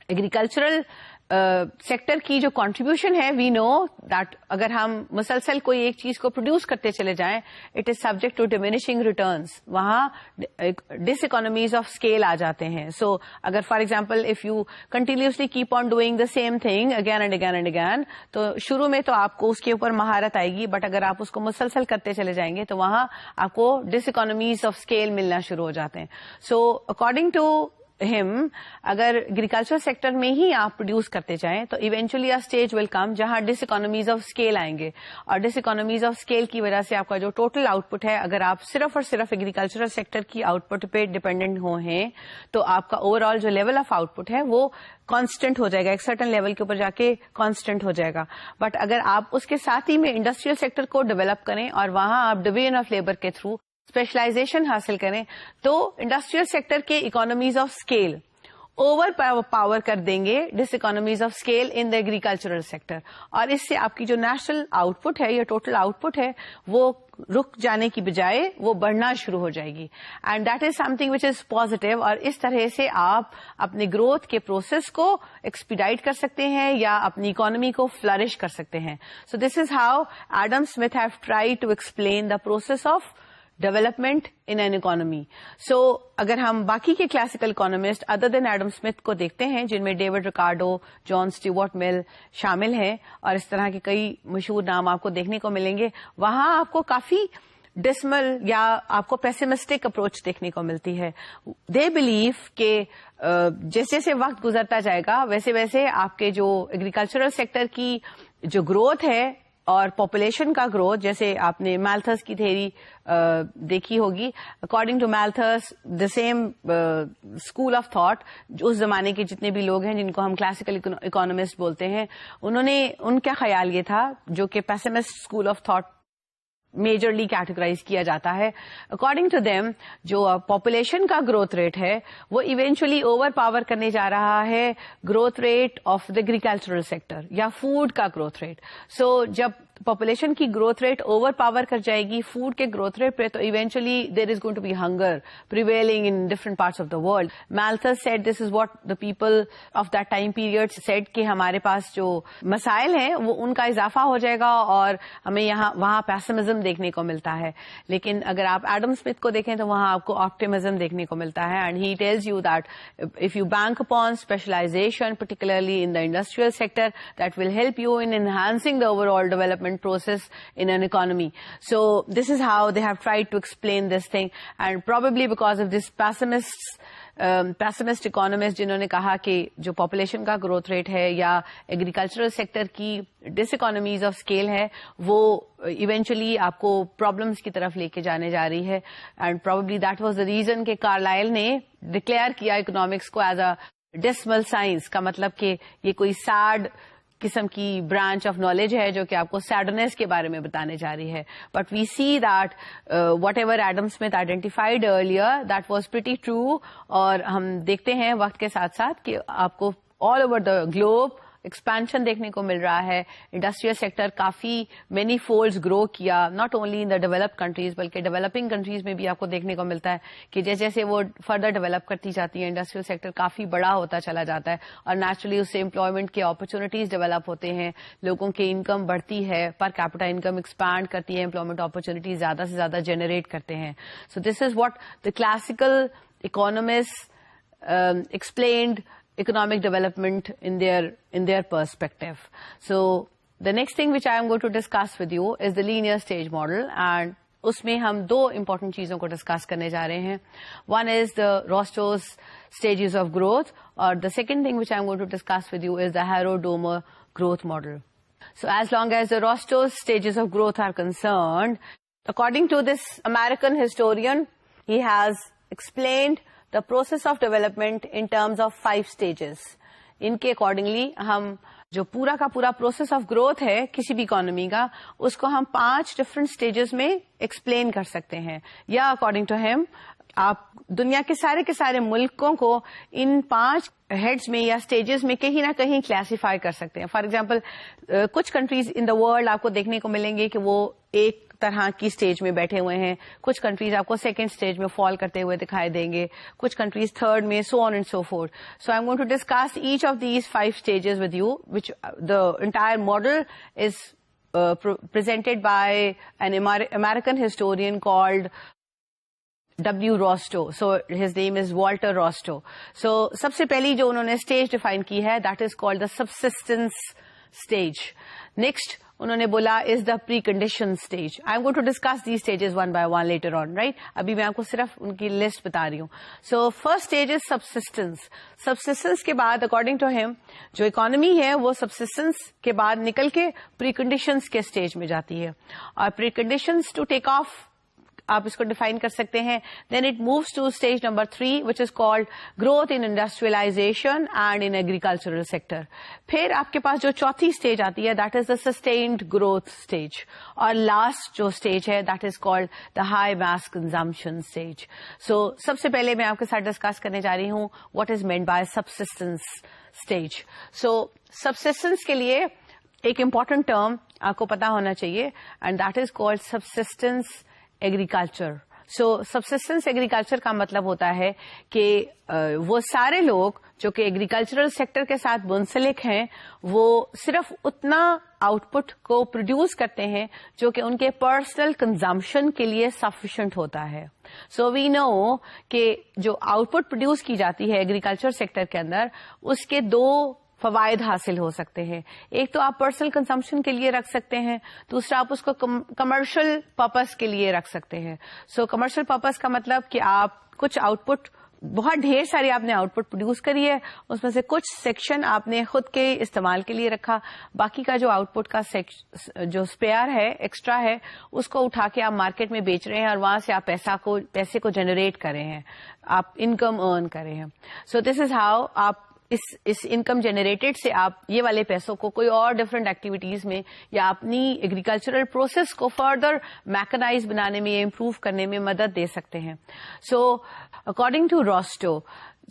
ایگریکلچرل سیکٹر کی جو کنٹریبیوشن ہے, وی نو دیٹ اگر ہم مسلسل کوئی ایک چیز کو پروڈیوس کرتے چلے جائیں, it is subject to diminishing returns, وہاں ڈس اکانومیز آف اسکیل آ جاتے ہیں. سو اگر for example if you continuously keep on doing the same thing again and again and again, تو شروع میں تو آپ کو اس کے اوپر مہارت آئے گی, بٹ اگر آپ اس کو مسلسل کرتے چلے جائیں گے تو وہاں آپ کو ڈس اکانومیز آف اسکیل ملنا شروع ہو جاتے ہیں. سو اکارڈنگ ٹو اگر ایگریکلچر سیکٹر میں ہی آپ پروڈیوس کرتے جائیں تو ایونچولی اسٹیج ول کم جہاں ڈس اکانومیز آف اسکیل آئیں گے, اور ڈس اکانومیز آف اسکیل کی وجہ سے آپ کا جو ٹوٹل آؤٹ پٹ ہے, اگر آپ صرف اور صرف ایگریکلچرل سیکٹر کی آؤٹ پٹ پہ ڈیپینڈنٹ ہیں تو آپ کا اوور آل جو لیول آف آؤٹ پٹ ہے وہ کانسٹنٹ ہو جائے گا, ایک سرٹن لیول کے اوپر جا کے کانسٹنٹ ہو جائے گا. بٹ اگر آپ اس کے ساتھ ہی میں انڈسٹریل سیکٹر کو ڈیولپ کریں اور وہاں آپ ڈویژن آف لیبر کے تھرو اسپیشلائزیشن حاصل کریں تو انڈسٹریل سیکٹر کے economies of scale overpower کر دیں گے diseconomies of scale in the agricultural sector, اور اس سے آپ کی جو نیشنل آؤٹ پٹ ہے یا ٹوٹل آؤٹ پٹ ہے وہ رک جانے کی بجائے وہ بڑھنا شروع ہو جائے گی. And that is some thing which is positive, اور اس طرح سے آپ اپنے گروتھ کے پروسیس کو ایکسپیڈائٹ کر سکتے ہیں یا اپنی اکانومی کو فلرش کر سکتے ہیں. So this is how Adam Smith have try to explain the process of development in an economy. So اگر ہم باقی کے classical economist other than Adam Smith کو دیکھتے ہیں, جن میں ڈیوڈ ریکارڈو, جان اسٹیورٹ مل شامل ہیں, اور اس طرح کے کئی مشہور نام آپ کو دیکھنے کو ملیں گے, وہاں آپ کو کافی ڈسمل یا آپ کو پیسیمسٹک اپروچ دیکھنے کو ملتی ہے. دے بلیو کہ جیسے جیسے وقت گزرتا جائے گا ویسے ویسے آپ کے جو ایگریکلچرل سیکٹر کی جو گروتھ ہے اور پاپولیشن کا گروتھ, جیسے آپ نے میلتھس کی تھیوری دیکھی ہوگی, according to Malthus the same school of thought, اس زمانے کے جتنے بھی لوگ ہیں جن کو ہم کلاسیکل اکانومسٹ بولتے ہیں, ان کا خیال یہ تھا, جو کہ pessimist school of thought majorly categorize کیا جاتا ہے. اکارڈنگ ٹو دیم جو پاپولیشن کا گروتھ ریٹ ہے وہ ایونچولی اوور پاور کرنے جا رہا ہے growth rate of the agricultural sector یا فوڈ کا گروتھ ریٹ. سو جب پاپولیشن کی گروتھ ریٹ اوور پاور کر جائے گی فوڈ کے گروتھ ریٹ پہ, تو eventually there is going to be hunger prevailing in different parts of the world. Malthus said this is what the people of that time period said کہ ہمارے پاس جو مسائل ہیں وہ ان کا اضافہ ہو جائے گا اور ہمیں وہاں پیسمزم دیکھنے کو ملتا ہے. لیکن اگر آپ ایڈم اسمتھ کو دیکھیں تو وہاں آپ کو آپٹیمزم دیکھنے کو ملتا ہے, and he tells you that if you bank upon specialization particularly in the industrial sector that will help you in enhancing the overall development process in an economy. So this is how they have tried to explain this thing, and probably because of this pessimist economists جنہوں نے کہا کہ جو population کا growth rate ہے یا agricultural sector کی ڈس economies of scale ہے وہ ایونچولی آپ کو پرابلمس کی طرف لے کے جانے جا رہی ہے. And probably that was the reason کہ کارلائل نے ڈکلیئر کیا اکنامکس کو ایز اے ڈسمل سائنس, کا مطلب کہ یہ کوئی سیڈ قسم کی برانچ آف نالج ہے جو کہ آپ کو سیڈنس کے بارے میں بتانے جا رہی ہے. But we see that whatever Adam Smith identified earlier that was pretty true, اور ہم دیکھتے ہیں وقت کے ساتھ ساتھ کہ آپ کو all over the globe expansion دیکھنے کو مل رہا ہے. انڈسٹریل سیکٹر کافی مینی فولڈز گرو کیا, not only in the developed countries بلکہ ڈیولپنگ کنٹریز میں بھی آپ کو دیکھنے کو ملتا ہے کہ جیسے جیسے وہ فردر ڈیولپ کرتی جاتی ہیں انڈسٹریل سیکٹر کافی بڑا ہوتا چلا جاتا ہے, اور نیچرلی اس سے امپلائمنٹ کے اپرچونیٹیز ڈیولپ ہوتے ہیں, لوگوں کی انکم بڑھتی ہے, پر کیپٹا انکم ایکسپینڈ کرتی ہے, امپلائمنٹ اپرچونیٹیز زیادہ سے زیادہ جنریٹ کرتے ہیں. So this is what the classical economist explained economic development in their perspective. So the next thing which I am going to discuss with you is the linear stage model, and اس میں ہم دو important چیزوں کو discuss کرنے جا رہے ہیں. One is the Rostow's stages of growth, اور the second thing which I am going to discuss with you is the Harrod Domar growth model. So as long as the Rostow's stages of growth are concerned, according to this American historian, he has explained the process of development in terms of 5 stages. ان کے accordingly ہم جو پورا کا پورا process of growth ہے کسی بھی اکانومی کا اس کو ہم 5 ڈفرنٹ اسٹیجز میں ایکسپلین کر سکتے ہیں, یا اکارڈنگ ٹو ہم آپ دنیا کے سارے ملکوں کو ان 5 ہیڈز میں یا اسٹیجز میں کہیں نہ کہیں کلاسیفائی کر سکتے ہیں. فار ایگزامپل کچھ کنٹریز ان دا ورلڈ آپ کو دیکھنے کو ملیں گے کہ وہ ایک طرح کی اسٹیج میں بیٹھے ہوئے ہیں, کچھ کنٹریز آپ کو سیکنڈ اسٹیج میں فال کرتے ہوئے دکھائی دیں گے, کچھ کنٹریز تھرڈ میں, so on and so forth. So I am going to discuss each of these 5 stages with you, which the entire model is presented by an American historian called W. Rostow. So his name is Walter Rostow. So سب سے پہلی جو انہوں نے stage define کی ہے, that is called the subsistence stage. Next انہوں نے بولا is the precondition stage. I'm going to discuss these stages one by one later on, right? ابھی میں آپ کو صرف ان کی لسٹ بتا رہی ہوں. So first stage is subsistence. Subsistence کے بعد according to him جو economy ہے وہ subsistence کے بعد نکل کے preconditions کے stage میں جاتی ہے, اور preconditions to take off آپ اس کو ڈیفائن کر سکتے ہیں. Then it moves to stage number 3 which is called growth in industrialization and in agricultural sector. پھر آپ کے پاس جو چوتھی اسٹیج آتی ہے that is the sustained growth stage, اور لاسٹ جو اسٹیج ہے that is called the high mass consumption stage. So سب سے پہلے میں آپ کے ساتھ ڈسکس کرنے جا رہی ہوں what is meant by subsistence stage. So subsistence کے لیے ایک امپورٹنٹ ٹرم آپ کو پتا ہونا چاہیے, and that is called subsistence agriculture. So subsistence agriculture کا مطلب ہوتا ہے کہ وہ سارے لوگ جو کہ ایگریکلچرل سیکٹر کے ساتھ منسلک ہیں وہ صرف اتنا آؤٹ پٹ کو پروڈیوس کرتے ہیں جو کہ ان کے پرسنل کنزمپشن کے لیے سفیشینٹ ہوتا ہے. سو وی نو کہ جو آؤٹ پٹ پروڈیوس کی جاتی ہے ایگریکلچر سیکٹر کے اندر اس کے 2 فوائد حاصل ہو سکتے ہیں. ایک تو آپ پرسنل کنزمپشن کے لیے رکھ سکتے ہیں, دوسرا آپ اس کو کمرشل پرپز کے لیے رکھ سکتے ہیں. سو کمرشل پرپز کا مطلب کہ آپ کچھ آؤٹ پٹ, بہت ڈھیر ساری آپ نے آؤٹ پٹ پروڈیوس کری ہے, اس میں سے کچھ سیکشن آپ نے خود کے استعمال کے لیے رکھا, باقی کا جو آؤٹ پٹ کا جو اسپیئر ہے, ایکسٹرا ہے, اس کو اٹھا کے آپ مارکیٹ میں بیچ رہے ہیں اور وہاں سے آپ پیسے کو جنریٹ کر رہے ہیں, آپ انکم ارن کر رہے ہیں. سو دس از ہاؤ آپ اس انکم جنریٹڈ سے آپ یہ والے پیسوں کو کوئی اور ڈفرینٹ ایکٹیویٹیز میں یا اپنی ایگریکلچرل پروسیس کو فردر میکنائز بنانے میں, امپروو کرنے میں مدد دے سکتے ہیں. So according to Rostow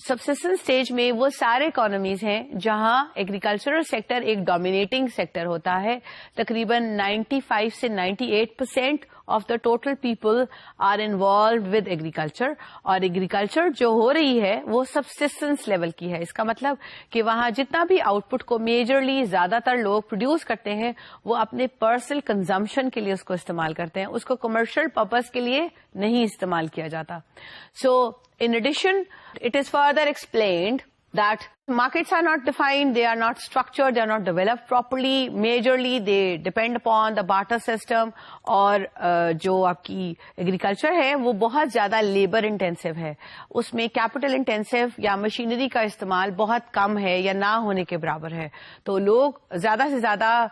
subsistence stage میں وہ سارے اکانومیز ہیں جہاں ایگریکلچرل سیکٹر ایک ڈومینیٹنگ سیکٹر ہوتا ہے. تقریباً 95 سے 98% of the total people are involved with agriculture, اور ایگریکلچر جو ہو رہی ہے وہ سبسسٹنس لیول کی ہے. اس کا مطلب کہ وہاں جتنا بھی آؤٹ پٹ کو میجرلی زیادہ تر لوگ پروڈیوس کرتے ہیں وہ اپنے پرسنل کنزمپشن کے لیے اس کو استعمال کرتے ہیں, اس کو کمرشل پرپز کے لیے نہیں استعمال کیا جاتا. سو in addition, it is further explained that markets are not defined, they are not structured, they are not developed properly. Majorly they depend upon the barter system, اور جو آپ کی ایگریکلچر ہے وہ بہت زیادہ لیبر انٹینسو ہے, اس میں کیپٹل انٹینسو یا مشینری کا استعمال بہت کم ہے یا نہ ہونے کے برابر ہے. تو لوگ زیادہ سے زیادہ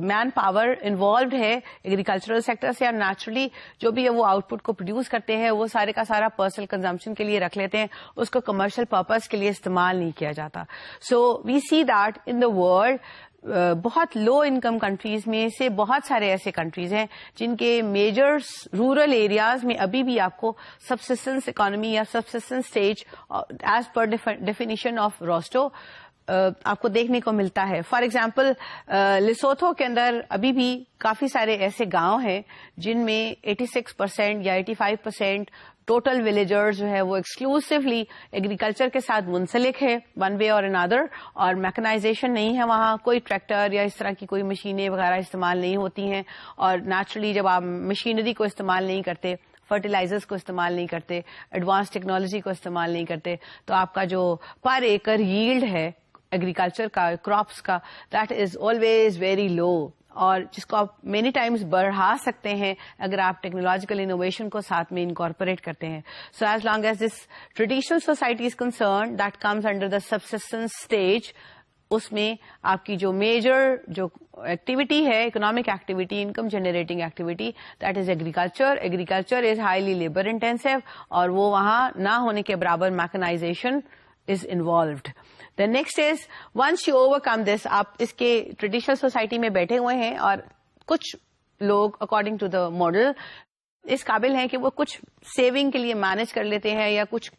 مین پاور انوالوڈ ہے ایگریکلچرل سیکٹر سے, اور نیچرلی جو بھی وہ آؤٹ پٹ کو پروڈیوس کرتے ہیں وہ سارے کا سارا پرسنل کنزمپشن کے لیے رکھ لیتے ہیں, اس کو کمرشل پرپز کے لیے استعمال نہیں کیا جاتا. سو وی see that in the world بہت لو انکم کنٹریز میں سے بہت سارے ایسے کنٹریز ہیں جن کے میجر رورل ایریاز میں ابھی بھی آپ کو سبسسٹنس اکانومی یا subsistence stage as per definition of Rostow آپ کو دیکھنے کو ملتا ہے. فار ایگزامپل لیسوتھو کے اندر ابھی بھی کافی سارے ایسے گاؤں ہیں جن میں 86% یا 85% ٹوٹل ولیجرز جو ہے وہ ایکسکلوسیولی ایگریکلچر کے ساتھ منسلک ہے ون وے اور انادر, اور میکنائزیشن نہیں ہے وہاں, کوئی ٹریکٹر یا اس طرح کی کوئی مشینیں وغیرہ استعمال نہیں ہوتی ہیں, اور نیچرلی جب آپ مشینری کو استعمال نہیں کرتے, فرٹیلائزرز کو استعمال نہیں کرتے, ایڈوانس ٹیکنالوجی کو استعمال نہیں کرتے, تو آپ کا جو پر ایکر ییلڈ ہے ایگریکلچر کا, کراپس کا, that is always very low, اور جس کو آپ مینی ٹائمز بڑھا سکتے ہیں اگر آپ ٹیکنالوجیکل انوویشن کو ساتھ میں انکارپوریٹ کرتے ہیں. So as long as this traditional society is concerned that comes under the subsistence stage, اس میں آپ کی جو میجر جو ایکٹیویٹی ہے, economic activity, income generating activity, that is agriculture. Agriculture is highly labour intensive, اور وہ وہاں نہ ہونے کے برابر mechanization is involved. The next is once you overcome this, آپ اس کے ٹریڈیشنل سوسائٹی میں بیٹھے ہوئے ہیں اور کچھ لوگ according to the model اس قابل ہیں کہ وہ کچھ سیونگ کے لیے مینج کر لیتے ہیں یا کچھ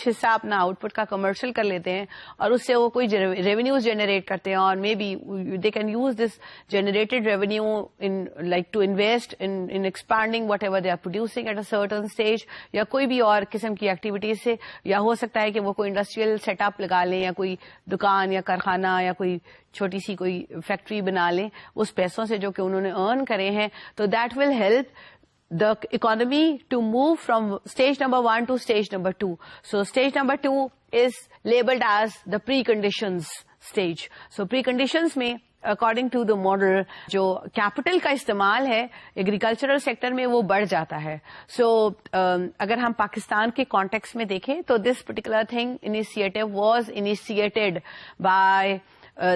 حصہ اپنا آؤٹ پٹ کا کمرشل کر لیتے ہیں اور اس سے وہ کوئی ریونیوز جنریٹ کرتے ہیں, اور maybe they can use this generated revenue in like to invest in expanding whatever they are producing at a certain stage, یا کوئی بھی اور قسم کی ایکٹیویٹیز سے, یا ہو سکتا ہے کہ وہ کوئی انڈسٹریل سیٹ اپ لگا لیں یا کوئی دکان یا کارخانہ یا کوئی چھوٹی سی کوئی فیکٹری بنا لیں اس پیسوں سے جو کہ انہوں نے ارن کرے ہیں. تو that will help the economy to move from stage number 1 to stage number 2. So stage number 2 is labeled as the preconditions stage. So preconditions میں according to the model جو capital کا استعمال ہے agricultural sector میں وہ بڑھ جاتا ہے. So اگر ہم پاکستان کے context میں دیکھیں تو this particular thing initiative was initiated by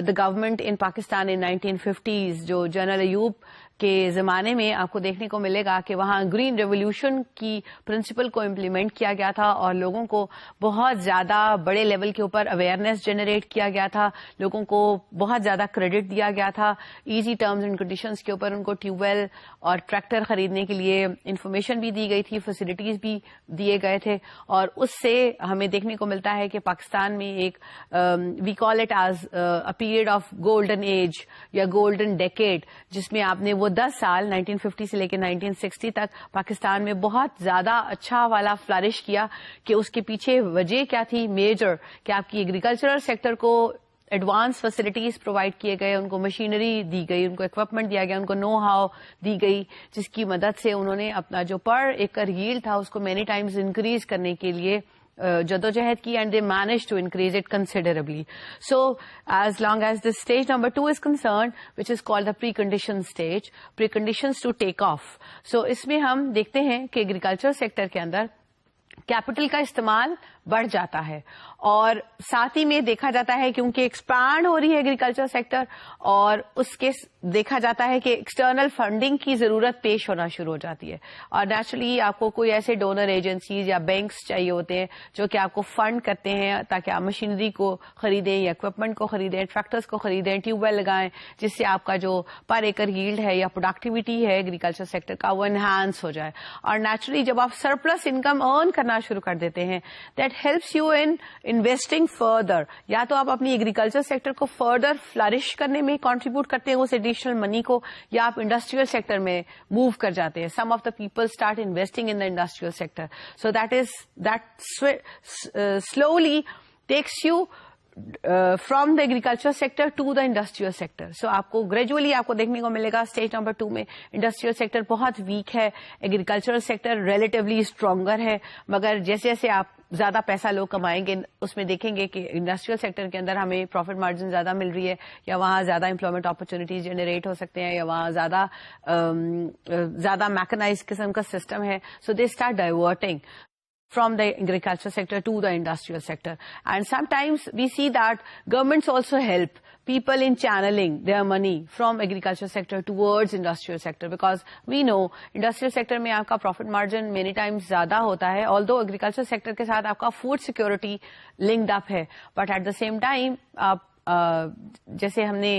the government in Pakistan in 1950s. جو جنرل ایوب کے زمانے میں آپ کو دیکھنے کو ملے گا کہ وہاں گرین ریولیوشن کی پرنسپل کو امپلیمنٹ کیا گیا تھا اور لوگوں کو بہت زیادہ بڑے لیول کے اوپر اویئرنیس جنریٹ کیا گیا تھا, لوگوں کو بہت زیادہ کریڈٹ دیا گیا تھا, ایزی ٹرمز اینڈ کنڈیشنز کے اوپر ان کو ٹیوب ویل اور ٹریکٹر خریدنے کے لیے انفارمیشن بھی دی گئی تھی, فیسلٹیز بھی دیے گئے تھے, اور اس سے ہمیں دیکھنے کو ملتا ہے کہ پاکستان میں ایک we call it as a period of golden age یا گولڈن ڈیکیڈ, جس میں آپ نے وہ 10 سال 1950 سے لے کے 1960 تک پاکستان میں بہت زیادہ اچھا والا فلرش کیا. کہ اس کے پیچھے وجہ کیا تھی میجر, کہ آپ کی ایگریکلچرل سیکٹر کو ایڈوانس فیسلٹیز پرووائڈ کیے گئے, ان کو مشینری دی گئی, ان کو اکوپمنٹ دیا گیا, ان کو نو ہاؤ دی گئی, جس کی مدد سے انہوں نے اپنا جو پر ایکر ییلڈ تھا اس کو مینی ٹائمز انکریز کرنے کے لیے جدوجہد کی, and they manage to increase it considerably. So as long as this stage number 2 is concerned which is called the precondition stage, preconditions to take off. So اس میں ہم دیکھتے ہیں کہ ایگریکلچر سیکٹر کے اندر capital کا استعمال بڑھ جاتا ہے, اور ساتھ ہی میں دیکھا جاتا ہے کیونکہ ایکسپانڈ ہو رہی ہے ایگریکلچر سیکٹر, اور اس کے دیکھا جاتا ہے کہ ایکسٹرنل فنڈنگ کی ضرورت پیش ہونا شروع ہو جاتی ہے, اور نیچرلی آپ کو کوئی ایسے ڈونر ایجنسیز یا بینکس چاہیے ہوتے ہیں جو کہ آپ کو فنڈ کرتے ہیں تاکہ آپ مشینری کو خریدیں یا اکوپمنٹ کو خریدیں, ٹریکٹرز کو خریدیں, ٹیوب ویل لگائیں, جس سے آپ کا جو پر ایکر ییلڈ ہے یا پروڈکٹیوٹی ہے ایگریکلچر سیکٹر کا وہ انہانس ہو جائے. اور نیچرلی جب آپ سرپلس انکم ارن کرنا شروع کر دیتے ہیں, that helps you in investing further. یا تو آپ اپنی ایگریکلچر سیکٹر کو فردر فلرش کرنے میں کنٹریبیوٹ کرتے ہیں اس ایڈیشنل منی کو, یا آپ انڈسٹریل سیکٹر میں موو کر جاتے ہیں. Some of the people start investing in the industrial sector. So that slowly takes you from the agriculture sector to the industrial sector. So آپ کو gradually آپ کو دیکھنے کو ملے گا اسٹیج نمبر 2 میں انڈسٹریل سیکٹر بہت ویک ہے, ایگریکلچرل سیکٹر ریلیٹیولی اسٹرانگر ہے, مگر جیسے جیسے آپ زیادہ پیسہ لوگ کمائیں گے اس میں دیکھیں گے کہ انڈسٹریل سیکٹر کے اندر ہمیں پروفٹ مارجن زیادہ مل رہی ہے, یا وہاں زیادہ امپلائمنٹ اپرچونیٹیز جنریٹ ہو سکتے ہیں, یا وہاں زیادہ میکنائز قسم کا سسٹم ہے. So they start diverting from the agriculture sector to the industrial sector. And sometimes we see that governments also help people in channeling their money from agriculture sector towards industrial sector, because we know industrial sector میں آپ کا profit margin many times زیادہ ہوتا ہے, although agriculture sector کے ساتھ آپ کا food security linked up ہے, but at the same time آپ جیسے ہم نے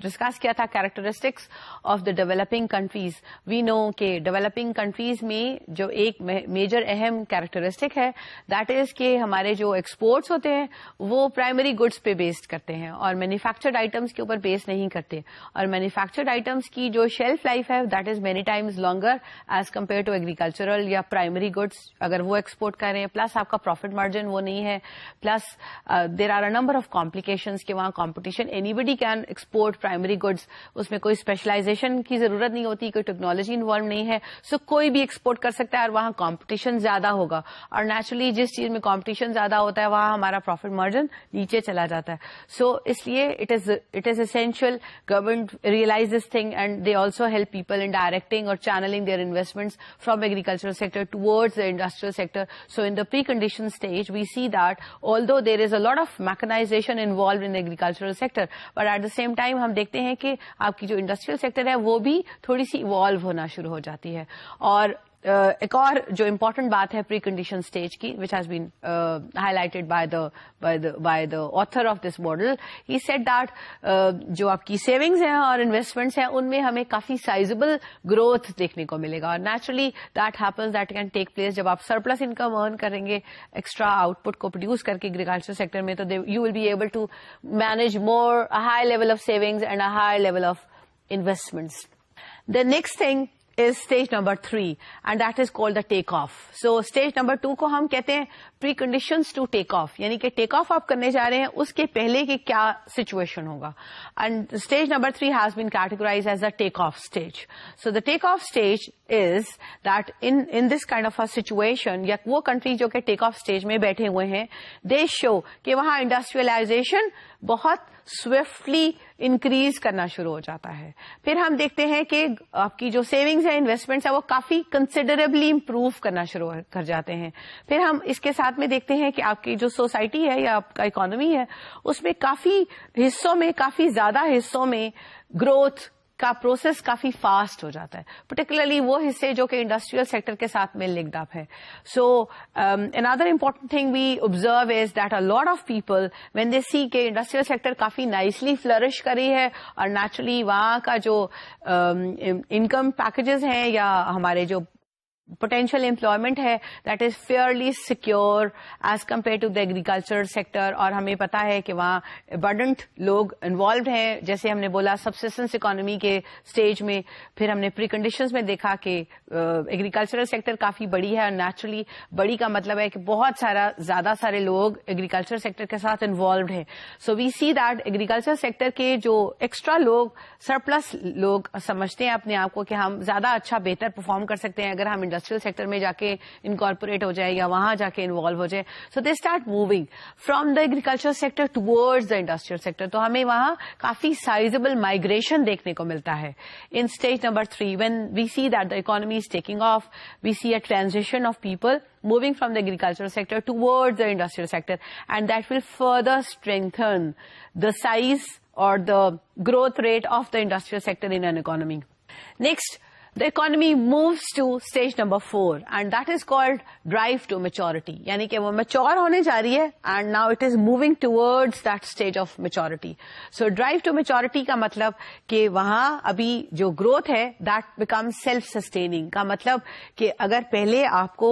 ڈسکس کیا تھا characteristics of the developing countries, we know کہ ڈیولپنگ کنٹریز میں جو ایک میجر اہم کیریکٹرسٹک ہے دیٹ از کہ ہمارے جو ایکسپورٹس ہوتے ہیں وہ پرائمری گڈس پہ بیسڈ کرتے ہیں اور مینوفیکچرڈ آئٹمس کے اوپر بیس نہیں کرتے, اور مینوفیکچرڈ آئٹمس کی جو شیلف لائف ہے that is many times longer as compare to agricultural یا پرائمری گڈس اگر وہ ایکسپورٹ کر رہے ہیں, پلس آپ کا پروفٹ مارجن وہ نہیں ہے, plus there are a number of complications کہ competition, anybody can export primary goods, اس میں کوئی اسپیشلائزیشن کی ضرورت نہیں ہوتی, کوئی ٹیکنالوجی انوالو نہیں ہے, سو کوئی بھی ایکسپورٹ کر سکتا ہے اور وہاں کمپٹیشن زیادہ ہوگا, اور نیچرلی جس چیز میں کمپٹیشن زیادہ ہوتا ہے وہاں ہمارا پروفٹ مارجن نیچے چلا جاتا ہے. سو اس لیے it is essential government realize this thing and they also help people in directing اور channeling their investments from agricultural sector towards the industrial sector. So in the precondition stage we see that although there is a lot of mechanization involved in agricultural sector, but at the same time ہم دیکھتے ہیں کہ آپ کی جو industrial sector ہے وہ بھی تھوڑی سی ایوالو ہونا شروع ہو جاتی ہے, اور ایک اور جو امپورٹنٹ بات ہے پری کنڈیشن اسٹیج کی which has been high by the author of this model. He said that جو آپ کی سیونگز ہیں اور انویسٹمنٹس ہیں ان میں ہمیں کافی سائزبل گروتھ دیکھنے کو ملے گا, اور naturally that happens that can take place جب آپ سرپلس انکم ارن کریں گے ایکسٹرا آؤٹ پٹ کو پروڈیوس کر کے ایگریکلچر سیکٹر میں, تو you will be able to manage more high level of savings and a high level of investments. The next thing is stage number 3 and that is called the take off. So stage number 2 کو ہم کہتے ہیں preconditions to take off, یعنی کہ take off آپ کرنے جا رہے ہیں اس کے پہلے کہ کیا situation ہوگا. And stage number 3 has been categorized as the take off stage. So the take off stage is that in this kind of a situation, یا وہ country جو کہ take off stage میں بیٹھے ہوئے ہیں, they show کہ وہاں industrialization بہت سوئفٹلی انکریز کرنا شروع ہو جاتا ہے. پھر ہم دیکھتے ہیں کہ آپ کی جو سیونگز ہیں, انویسٹمنٹس ہیں, وہ کافی کنسیڈریبلی امپروو کرنا شروع کر جاتے ہیں. پھر ہم اس کے ساتھ میں دیکھتے ہیں کہ آپ کی جو سوسائٹی ہے یا آپ کا اکانومی ہے اس میں کافی زیادہ حصوں میں گروتھ کا پروسیس کافی فاسٹ ہو جاتا ہے, پرٹیکولرلی وہ حصے جو کہ انڈسٹریل سیکٹر کے ساتھ میں لنکڈ اپ ہے. سو another important thing we observe is that a lot of people when they see کہ انڈسٹریل سیکٹر کافی نائسلی فلرش کری ہے اور نیچرلی وہاں کا جو انکم پیکجز ہیں یا ہمارے جو potential employment ہے that is fairly secure as compared to the agriculture sector, اور ہمیں پتا ہے کہ وہاں abundant لوگ involved ہیں. جیسے ہم نے بولا subsistence economy کے stage میں, پھر ہم نے pre conditions میں دیکھا کہ agricultural sector کافی بڑی ہے, اور naturally بڑی کا مطلب ہے کہ بہت زیادہ سارے لوگ agriculture sector کے ساتھ involved ہیں. So we see that agriculture sector کے جو extra لوگ surplus لوگ سمجھتے ہیں اپنے آپ کو کہ ہم زیادہ اچھا بہتر perform کر سکتے ہیں اگر ہم انڈسٹریل سیکٹر میں جا کے انکارپوریٹ ہو جائے یا وہاں جا کے انوالو ہو جائے. So they start moving from the agriculture sector towards the industrial sector. تو ہمیں وہاں کافی سائزبل مائگریشن دیکھنے کو ملتا ہے. In stage number 3 when we see that the economy is taking off, we see a transition of people moving from the agricultural sector towards the industrial sector, and that will further strengthen the size or the growth rate of the industrial sector in an economy. Next, the economy moves to stage number 4 and that is called drive to maturity, یعنی کہ وہ mature ہونے جا رہی ہے and now it is moving towards that stage of maturity. So drive to maturity کا مطلب کہ وہاں ابھی جو growth ہے that becomes self sustaining, کا مطلب کہ اگر پہلے آپ کو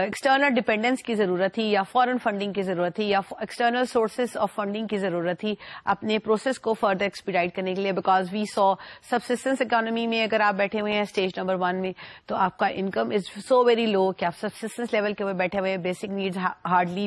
external dependence کی ضرورت تھی یا foreign funding کی ضرورت تھی یا external sources of funding کی ضرورت تھی اپنے process کو further expedite کرنے کے لیے, because we saw subsistence economy میں اگر آپ بیٹھے ہوئے ہیں اسٹیج نمبر 1 میں تو آپ کا income is so very low کہ آپ سبسسٹنس لیول کے بیٹھے ہوئے, بیسک نیڈز ہارڈلی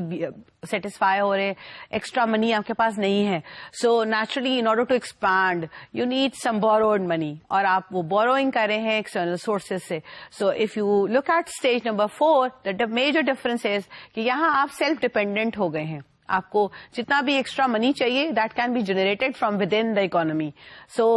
سیٹسفائی ہو رہے, ایکسٹرا منی آپ کے پاس نہیں ہے. So naturally in order to expand you need some borrowed money, اور آپ وہ بوروئنگ کر رہے ہیں ایکسٹرنل سورسز سے. So if you look at stage number 4 the major difference is کہ یہاں آپ سیلف ڈیپینڈنٹ ہو گئے ہیں. آپ کو جتنا بھی ایکسٹرا منی چاہیے that can be generated from with in the economy. So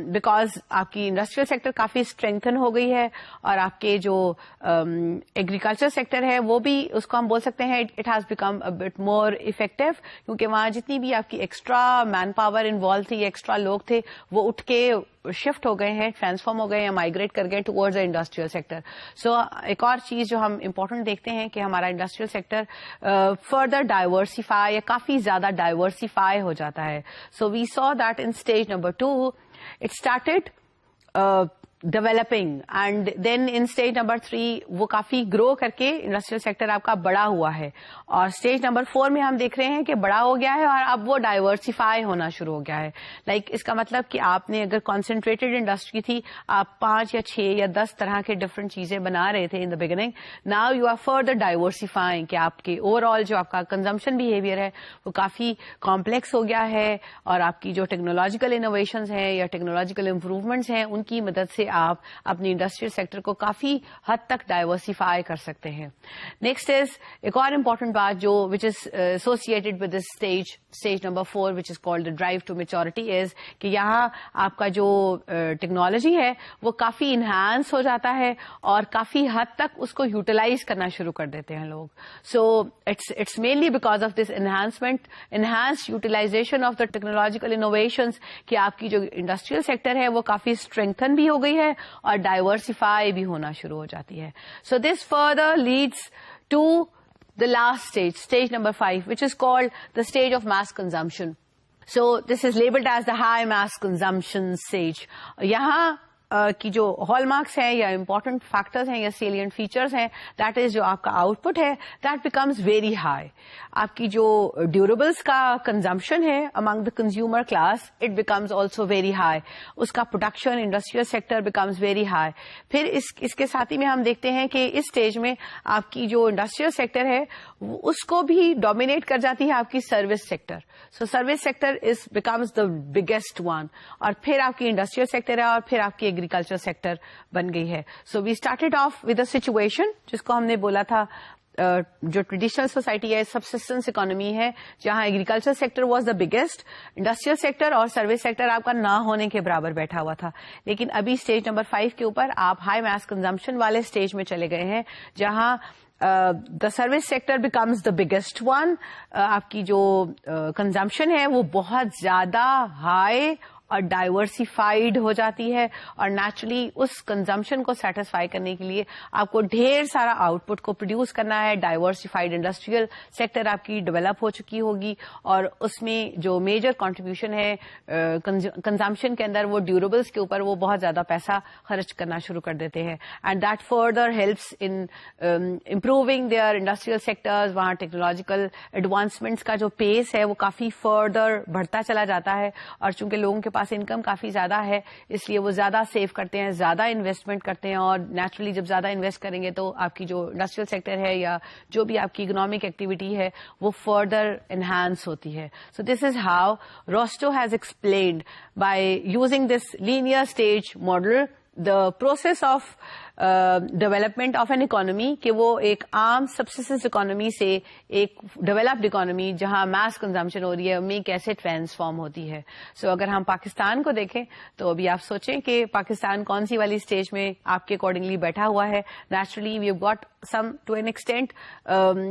because آپ کی انڈسٹریل سیکٹر کافی اسٹرینتھن ہو گئی ہے اور آپ کے جو ایگریکلچر سیکٹر ہے وہ بھی اس کو ہم بول سکتے ہیں it has become a but more effective, کیونکہ وہاں جتنی بھی آپ کی ایکسٹرا مین پاور انوالو تھی, ایکسٹرا لوگ تھے, وہ اٹھ کے شفٹ ہو گئے ہیں, ٹرانسفارم ہو گئے ہیں, مائگریٹ کر گئے ٹوورڈز دا انڈسٹریل سیکٹر. سو ایک اور چیز جو ہم امپورٹنٹ دیکھتے ہیں کہ ہمارا انڈسٹریل سیکٹر فردر ڈائیورسیفائی یا کافی زیادہ ڈائیورسیفائی ہو جاتا ہے. So we saw that in stage number 2 it started developing and then in stage number 3 وہ کافی گرو کر کے انڈسٹریل سیکٹر آپ کا بڑا ہوا ہے, اور اسٹیج نمبر 4 میں ہم دیکھ رہے ہیں کہ بڑا ہو گیا ہے اور اب وہ ڈائیورسیفائی ہونا شروع ہو گیا ہے. لائک اس کا مطلب کہ آپ نے اگر کانسنٹریٹڈ انڈسٹری تھی, آپ 5 یا 6 یا 10 طرح کے ڈفرنٹ چیزیں بنا رہے تھے in the beginning, now you are further diversifying کہ آپ کے اوور آل جو آپ کا کنزمپشن بہیویئر ہے وہ کافی کمپلیکس ہو گیا ہے, اور آپ کی جو ٹیکنالوجیکل انوویشنز ہیں یا ٹیکنالوجیکل امپروومنٹس ہیں ان کی مدد سے آپ اپنی انڈسٹریل سیکٹر کو کافی حد تک ڈائیورسیفائی کر سکتے ہیں. نیکسٹ از ایک اور امپورٹنٹ بات جو which is associated with this stage number 4 which is called drive to maturity is کہ یہاں آپ کا جو ٹیکنالوجی ہے وہ کافی انہانس ہو جاتا ہے اور کافی حد تک اس کو یوٹیلائز کرنا شروع کر دیتے ہیں لوگ. So it's mainly because of this enhance utilization of the technological innovations کہ آپ کی جو انڈسٹریل سیکٹر ہے وہ کافی اسٹرینتھن بھی ہو گئی ہے ہے اور ڈائیورسیفائی بھی ہونا شروع ہو جاتی ہے. So this further leads to the last stage, stage number 5, which is called the stage of mass consumption. So this is labeled as the high mass consumption stage. yahan کی جو ہال مارکس ہیں یا important factors ہیں یا salient features ہیں, that is جو آپ کا آؤٹ پٹ ہے دیٹ بیکمز ویری ہائی. آپ کی جو ڈیوریبلس کا کنزمپشن ہے among the consumer class, it becomes also very high. اس کا production industrial sector becomes very high. پھر اس کے ساتھ ہی میں ہم دیکھتے ہیں کہ اس اسٹیج میں آپ کی جو انڈسٹریل سیکٹر ہے اس کو بھی ڈومینیٹ کر جاتی ہے آپ کی service sector. So service sector is becomes the biggest one, اور پھر آپ کی انڈسٹریل سیکٹر ہے, اور پھر آپ کی ایگریکلچر سیکٹر بن گئی ہے. So we started off with a situation جس کو ہم نے بولا تھا جو ٹریڈیشنل سوسائٹی ہے, سبسسٹنس اکانومی ہے, جہاں agriculture sector was the biggest, industrial sector اور سروس سیکٹر آپ کا نہ ہونے کے برابر بیٹھا ہوا تھا. لیکن ابھی اسٹیج نمبر 5 کے اوپر آپ ہائی میس کنزمپشن والے اسٹیج میں چلے گئے ہیں, جہاں the service sector becomes the biggest one. آپ کی جو کنزمپشن ہے وہ بہت زیادہ ہائی اور ڈائیورسیفائڈ ہو جاتی ہے, اور نیچرلی اس کنزمپشن کو سیٹسفائی کرنے کے لیے آپ کو ڈھیر سارا آؤٹ پٹ کو پروڈیوس کرنا ہے. ڈائیورسیفائڈ انڈسٹریل سیکٹر آپ کی ڈیولپ ہو چکی ہوگی, اور اس میں جو میجر کنٹریبیوشن ہے کنزمپشن کے اندر وہ ڈیوریبلس کے اوپر وہ بہت زیادہ پیسہ خرچ کرنا شروع کر دیتے ہیں. And that further helps in improving their industrial sectors. وہاں ٹیکنالوجیکل ایڈوانسمنٹس کا جو پیس ہے وہ کافی فردر بڑھتا چلا جاتا ہے, اور چونکہ لوگوں کے پاس انکم کافی زیادہ ہے اس لیے وہ زیادہ سیو کرتے ہیں, زیادہ انویسٹمنٹ کرتے ہیں, اور نیچرلی جب زیادہ انویسٹ کریں گے تو آپ کی جو انڈسٹریل سیکٹر ہے یا جو بھی آپ کی اکنامک ایکٹیویٹی ہے وہ فردر انہانس ہوتی ہے. So this is how Rostow has explained by using this linear stage model the process of development of an economy کہ وہ ایک عام سبسسٹنس اکانومی سے ایک ڈیولپڈ اکانومی جہاں میس کنزمپشن ہو رہی ہے میں کیسے ٹرانسفارم ہوتی ہے. سو اگر ہم پاکستان کو دیکھیں تو ابھی آپ سوچیں کہ پاکستان کون سی والی اسٹیج میں آپ کے اکارڈنگلی بیٹھا ہوا ہے. Naturally we have got some to an extent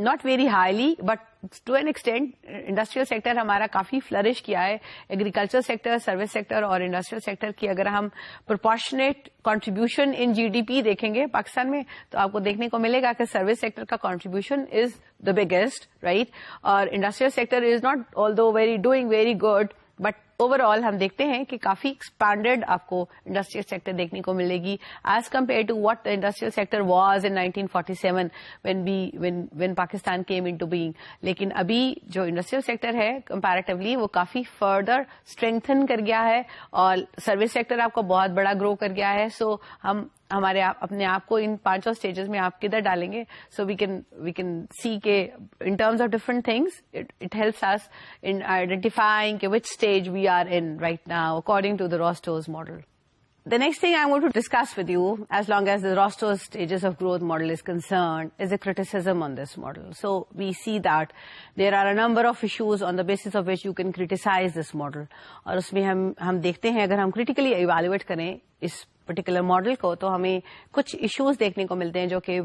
not very highly but to an extent industrial sector ہمارا کافی فلرش کیا ہے. ایگریکلچر سیکٹر, سروس سیکٹر اور انڈسٹریل سیکٹر کی اگر ہم proportionate contribution in G D P دیکھیں گے پاکستان میں تو آپ کو دیکھنے کو ملے گا کہ سروس سیکٹر کا contribution is the biggest, right, اور industrial sector is not all though doing very good, but overall ہم دیکھتے ہیں کہ کافی ایکسپینڈیڈ آپ کو انڈسٹریل سیکٹر دیکھنے کو ملے گی as compare to what the industrial sector was in 1947 when Pakistan came into being. لیکن ابھی جو انڈسٹریل سیکٹر ہے کمپیریٹیولی وہ کافی فردر اسٹرینتھن کر گیا ہے, اور سروس سیکٹر آپ کو بہت بڑا گرو کر گیا ہے. سو ہم ہمارے اپنے آپ کو ان 5 اسٹیجز میں آپ کدھر ڈالیں گے. سو وی کین سی کہ in terms of different things it helps us in identifying کہ which stage we are in right now according to the Rostow's model. The next thing I want to discuss with you, as long as the Rostow's stages of growth model is concerned, is a criticism on this model. So we see that there are a number of issues on the basis of which you can criticize this model. اور اس میں ہم دیکھتے ہیں اگر ہم critically evaluate کریں اس particular model کو تو ہمیں کچھ issues دیکھنے کو ملتے ہیں جو کہ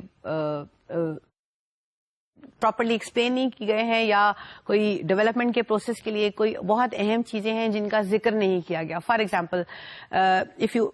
پراپرلی ایکسپلین نہیں کی گئے ہیں, یا کوئی ڈیولپمنٹ کے پروسیس کے لیے کوئی بہت اہم چیزیں ہیں جن کا ذکر نہیں کیا گیا. For example if you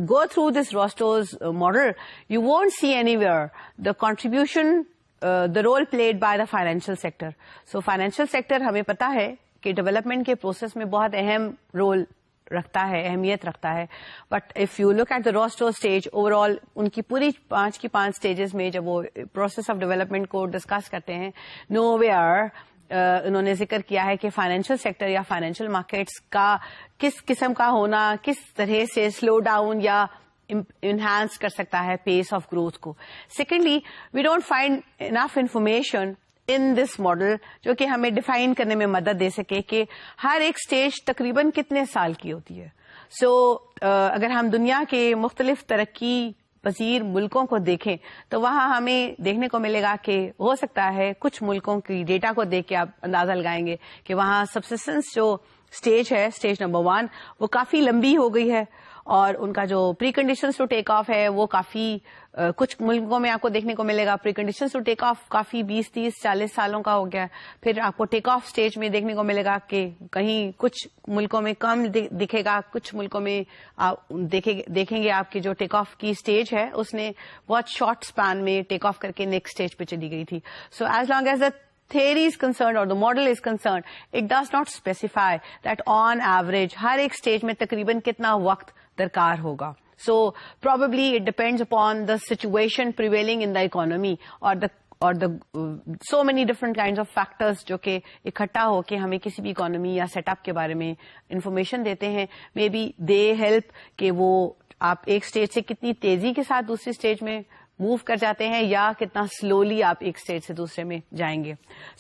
go through this Rostow's model you won't see anywhere the contribution the role played by the financial sector. So financial sector ہمیں پتا ہے کہ ڈیولپمنٹ کے پروسیس میں بہت اہم رول رکھتا ہے, اہمیت رکھتا ہے. But if you look at the Rostow stage overall ان کی پوری 5 کی 5 اسٹیجز میں جب وہ پروسیس آف ڈیولپمنٹ کو ڈسکس کرتے ہیں نو ویئر انہوں نے ذکر کیا ہے کہ فائنینشیل سیکٹر یا فائنینشیل مارکیٹس کا کس قسم کا ہونا کس طرح سے سلو ڈاؤن یا انہانس کر سکتا ہے پیس آف گروتھ کو. Secondly we don't find enough information in this model جو کہ ہمیں ڈیفائن کرنے میں مدد دے سکے کہ ہر ایک اسٹیج تقریباً کتنے سال کی ہوتی ہے. سو اگر ہم دنیا کے مختلف ترقی پذیر ملکوں کو دیکھیں تو وہاں ہمیں دیکھنے کو ملے گا کہ ہو سکتا ہے کچھ ملکوں کی ڈیٹا کو دیکھ کے آپ اندازہ لگائیں گے کہ وہاں سبسسٹنس جو اسٹیج ہے اسٹیج نمبر 1 وہ کافی لمبی ہو گئی ہے, اور ان کا جو پری کنڈیشنز ٹو ٹیک آف ہے وہ کافی کچھ ملکوں میں آپ کو دیکھنے کو ملے گا preconditions to take off کافی 20-30-40 سالوں کا ہو گیا. پھر آپ کو ٹیک آف اسٹیج میں دیکھنے کو ملے گا کہ کہیں کچھ ملکوں میں کم دکھے گا, کچھ ملکوں میں دیکھیں گے آپ کی جو ٹیک آف کی اسٹیج ہے اس نے بہت شارٹ اسپین میں ٹیک آف کر کے نیکسٹ اسٹیج پہ چلی گئی تھی. سو as long as theory is concerned or the model is concerned, it does not specify that on average ہر ایک stage میں تقریباً کتنا وقت درکار ہوگا. So probably it depends upon the situation prevailing in the economy or the so many different kinds of factors جو کہ اکٹھا ہو کے ہمیں کسی بھی اکانومی یا سیٹ اپ کے بارے میں انفارمیشن دیتے ہیں. مے بی دے ہیلپ کہ وہ آپ ایک اسٹیج سے کتنی تیزی کے ساتھ دوسری اسٹیج میں موو کر جاتے ہیں یا کتنا سلولی آپ ایک اسٹیج سے دوسرے میں جائیں گے.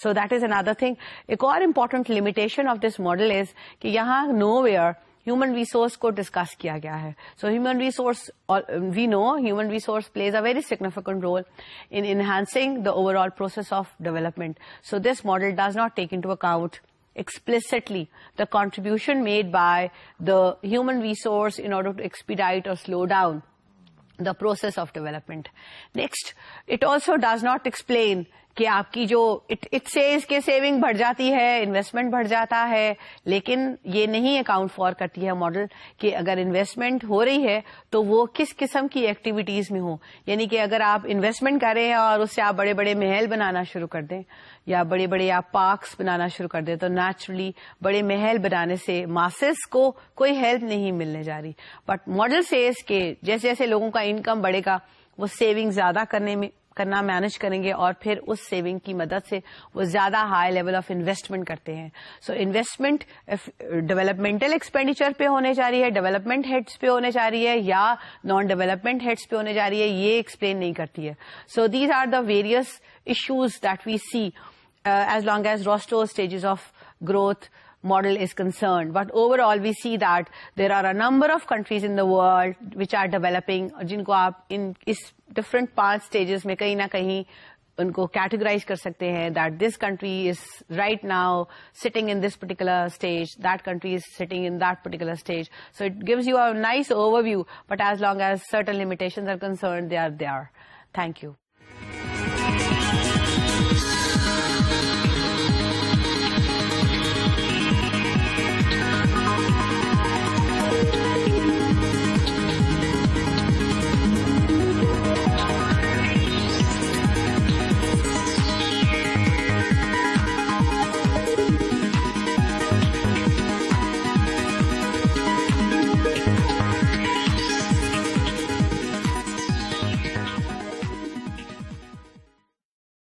So that is another thing. ایک اور important limitation of this model is کہ یہاں نو ویئر ہیومن ریسورس کو ڈسکس کیا گیا ہے. So human resource, we know human resource plays a very significant role in enhancing the overall process of development. So this model does not take into account explicitly the contribution made by the human resource in order to expedite or slow down the process of development. Next, it also does not explain کہ آپ کی جو it says کہ saving بڑھ جاتی ہے, investment بڑھ جاتا ہے, لیکن یہ نہیں اکاؤنٹ فار کرتی ہے ماڈل کہ اگر انویسٹمنٹ ہو رہی ہے تو وہ کس قسم کی ایکٹیویٹیز میں ہو. یعنی کہ اگر آپ انویسٹمنٹ کر رہے ہیں اور اس سے آپ بڑے بڑے محل بنانا شروع کر دیں یا بڑے بڑے آپ پارکس بنانا شروع کر دیں تو نیچرلی بڑے محل بنانے سے ماسز کو کوئی ہیلپ نہیں ملنے جا رہی. بٹ ماڈل سیز کہ جیسے جیسے لوگوں کا انکم بڑھے گا وہ سیونگ زیادہ کرنا مینج کریں گے اور پھر اس سیونگ کی مدد سے وہ زیادہ ہائی لیول آف انویسٹمنٹ کرتے ہیں. سو انویسٹمنٹ ڈیولپمنٹل ایکسپینڈیچر پہ ہونے جا رہی ہے, ڈیولپمنٹ ہیڈس پہ ہونے جا رہی ہے یا نان ڈیولپمنٹ ہیڈس پہ ہونے جا رہی ہے, یہ ایکسپلین نہیں کرتی ہے. So these are the various issues that we see as long as Rostow's stages of growth model is concerned. But overall we see that there are a number of countries in the world which are developing, جن کو آپ ان اس different 5 stages میں کہیں نہ کہیں ان کو categorize کر سکتے ہیں that this country is right now sitting in this particular stage, that country is sitting in that particular stage. So it gives you a nice overview, but as long as certain limitations are concerned, they are there. Thank you.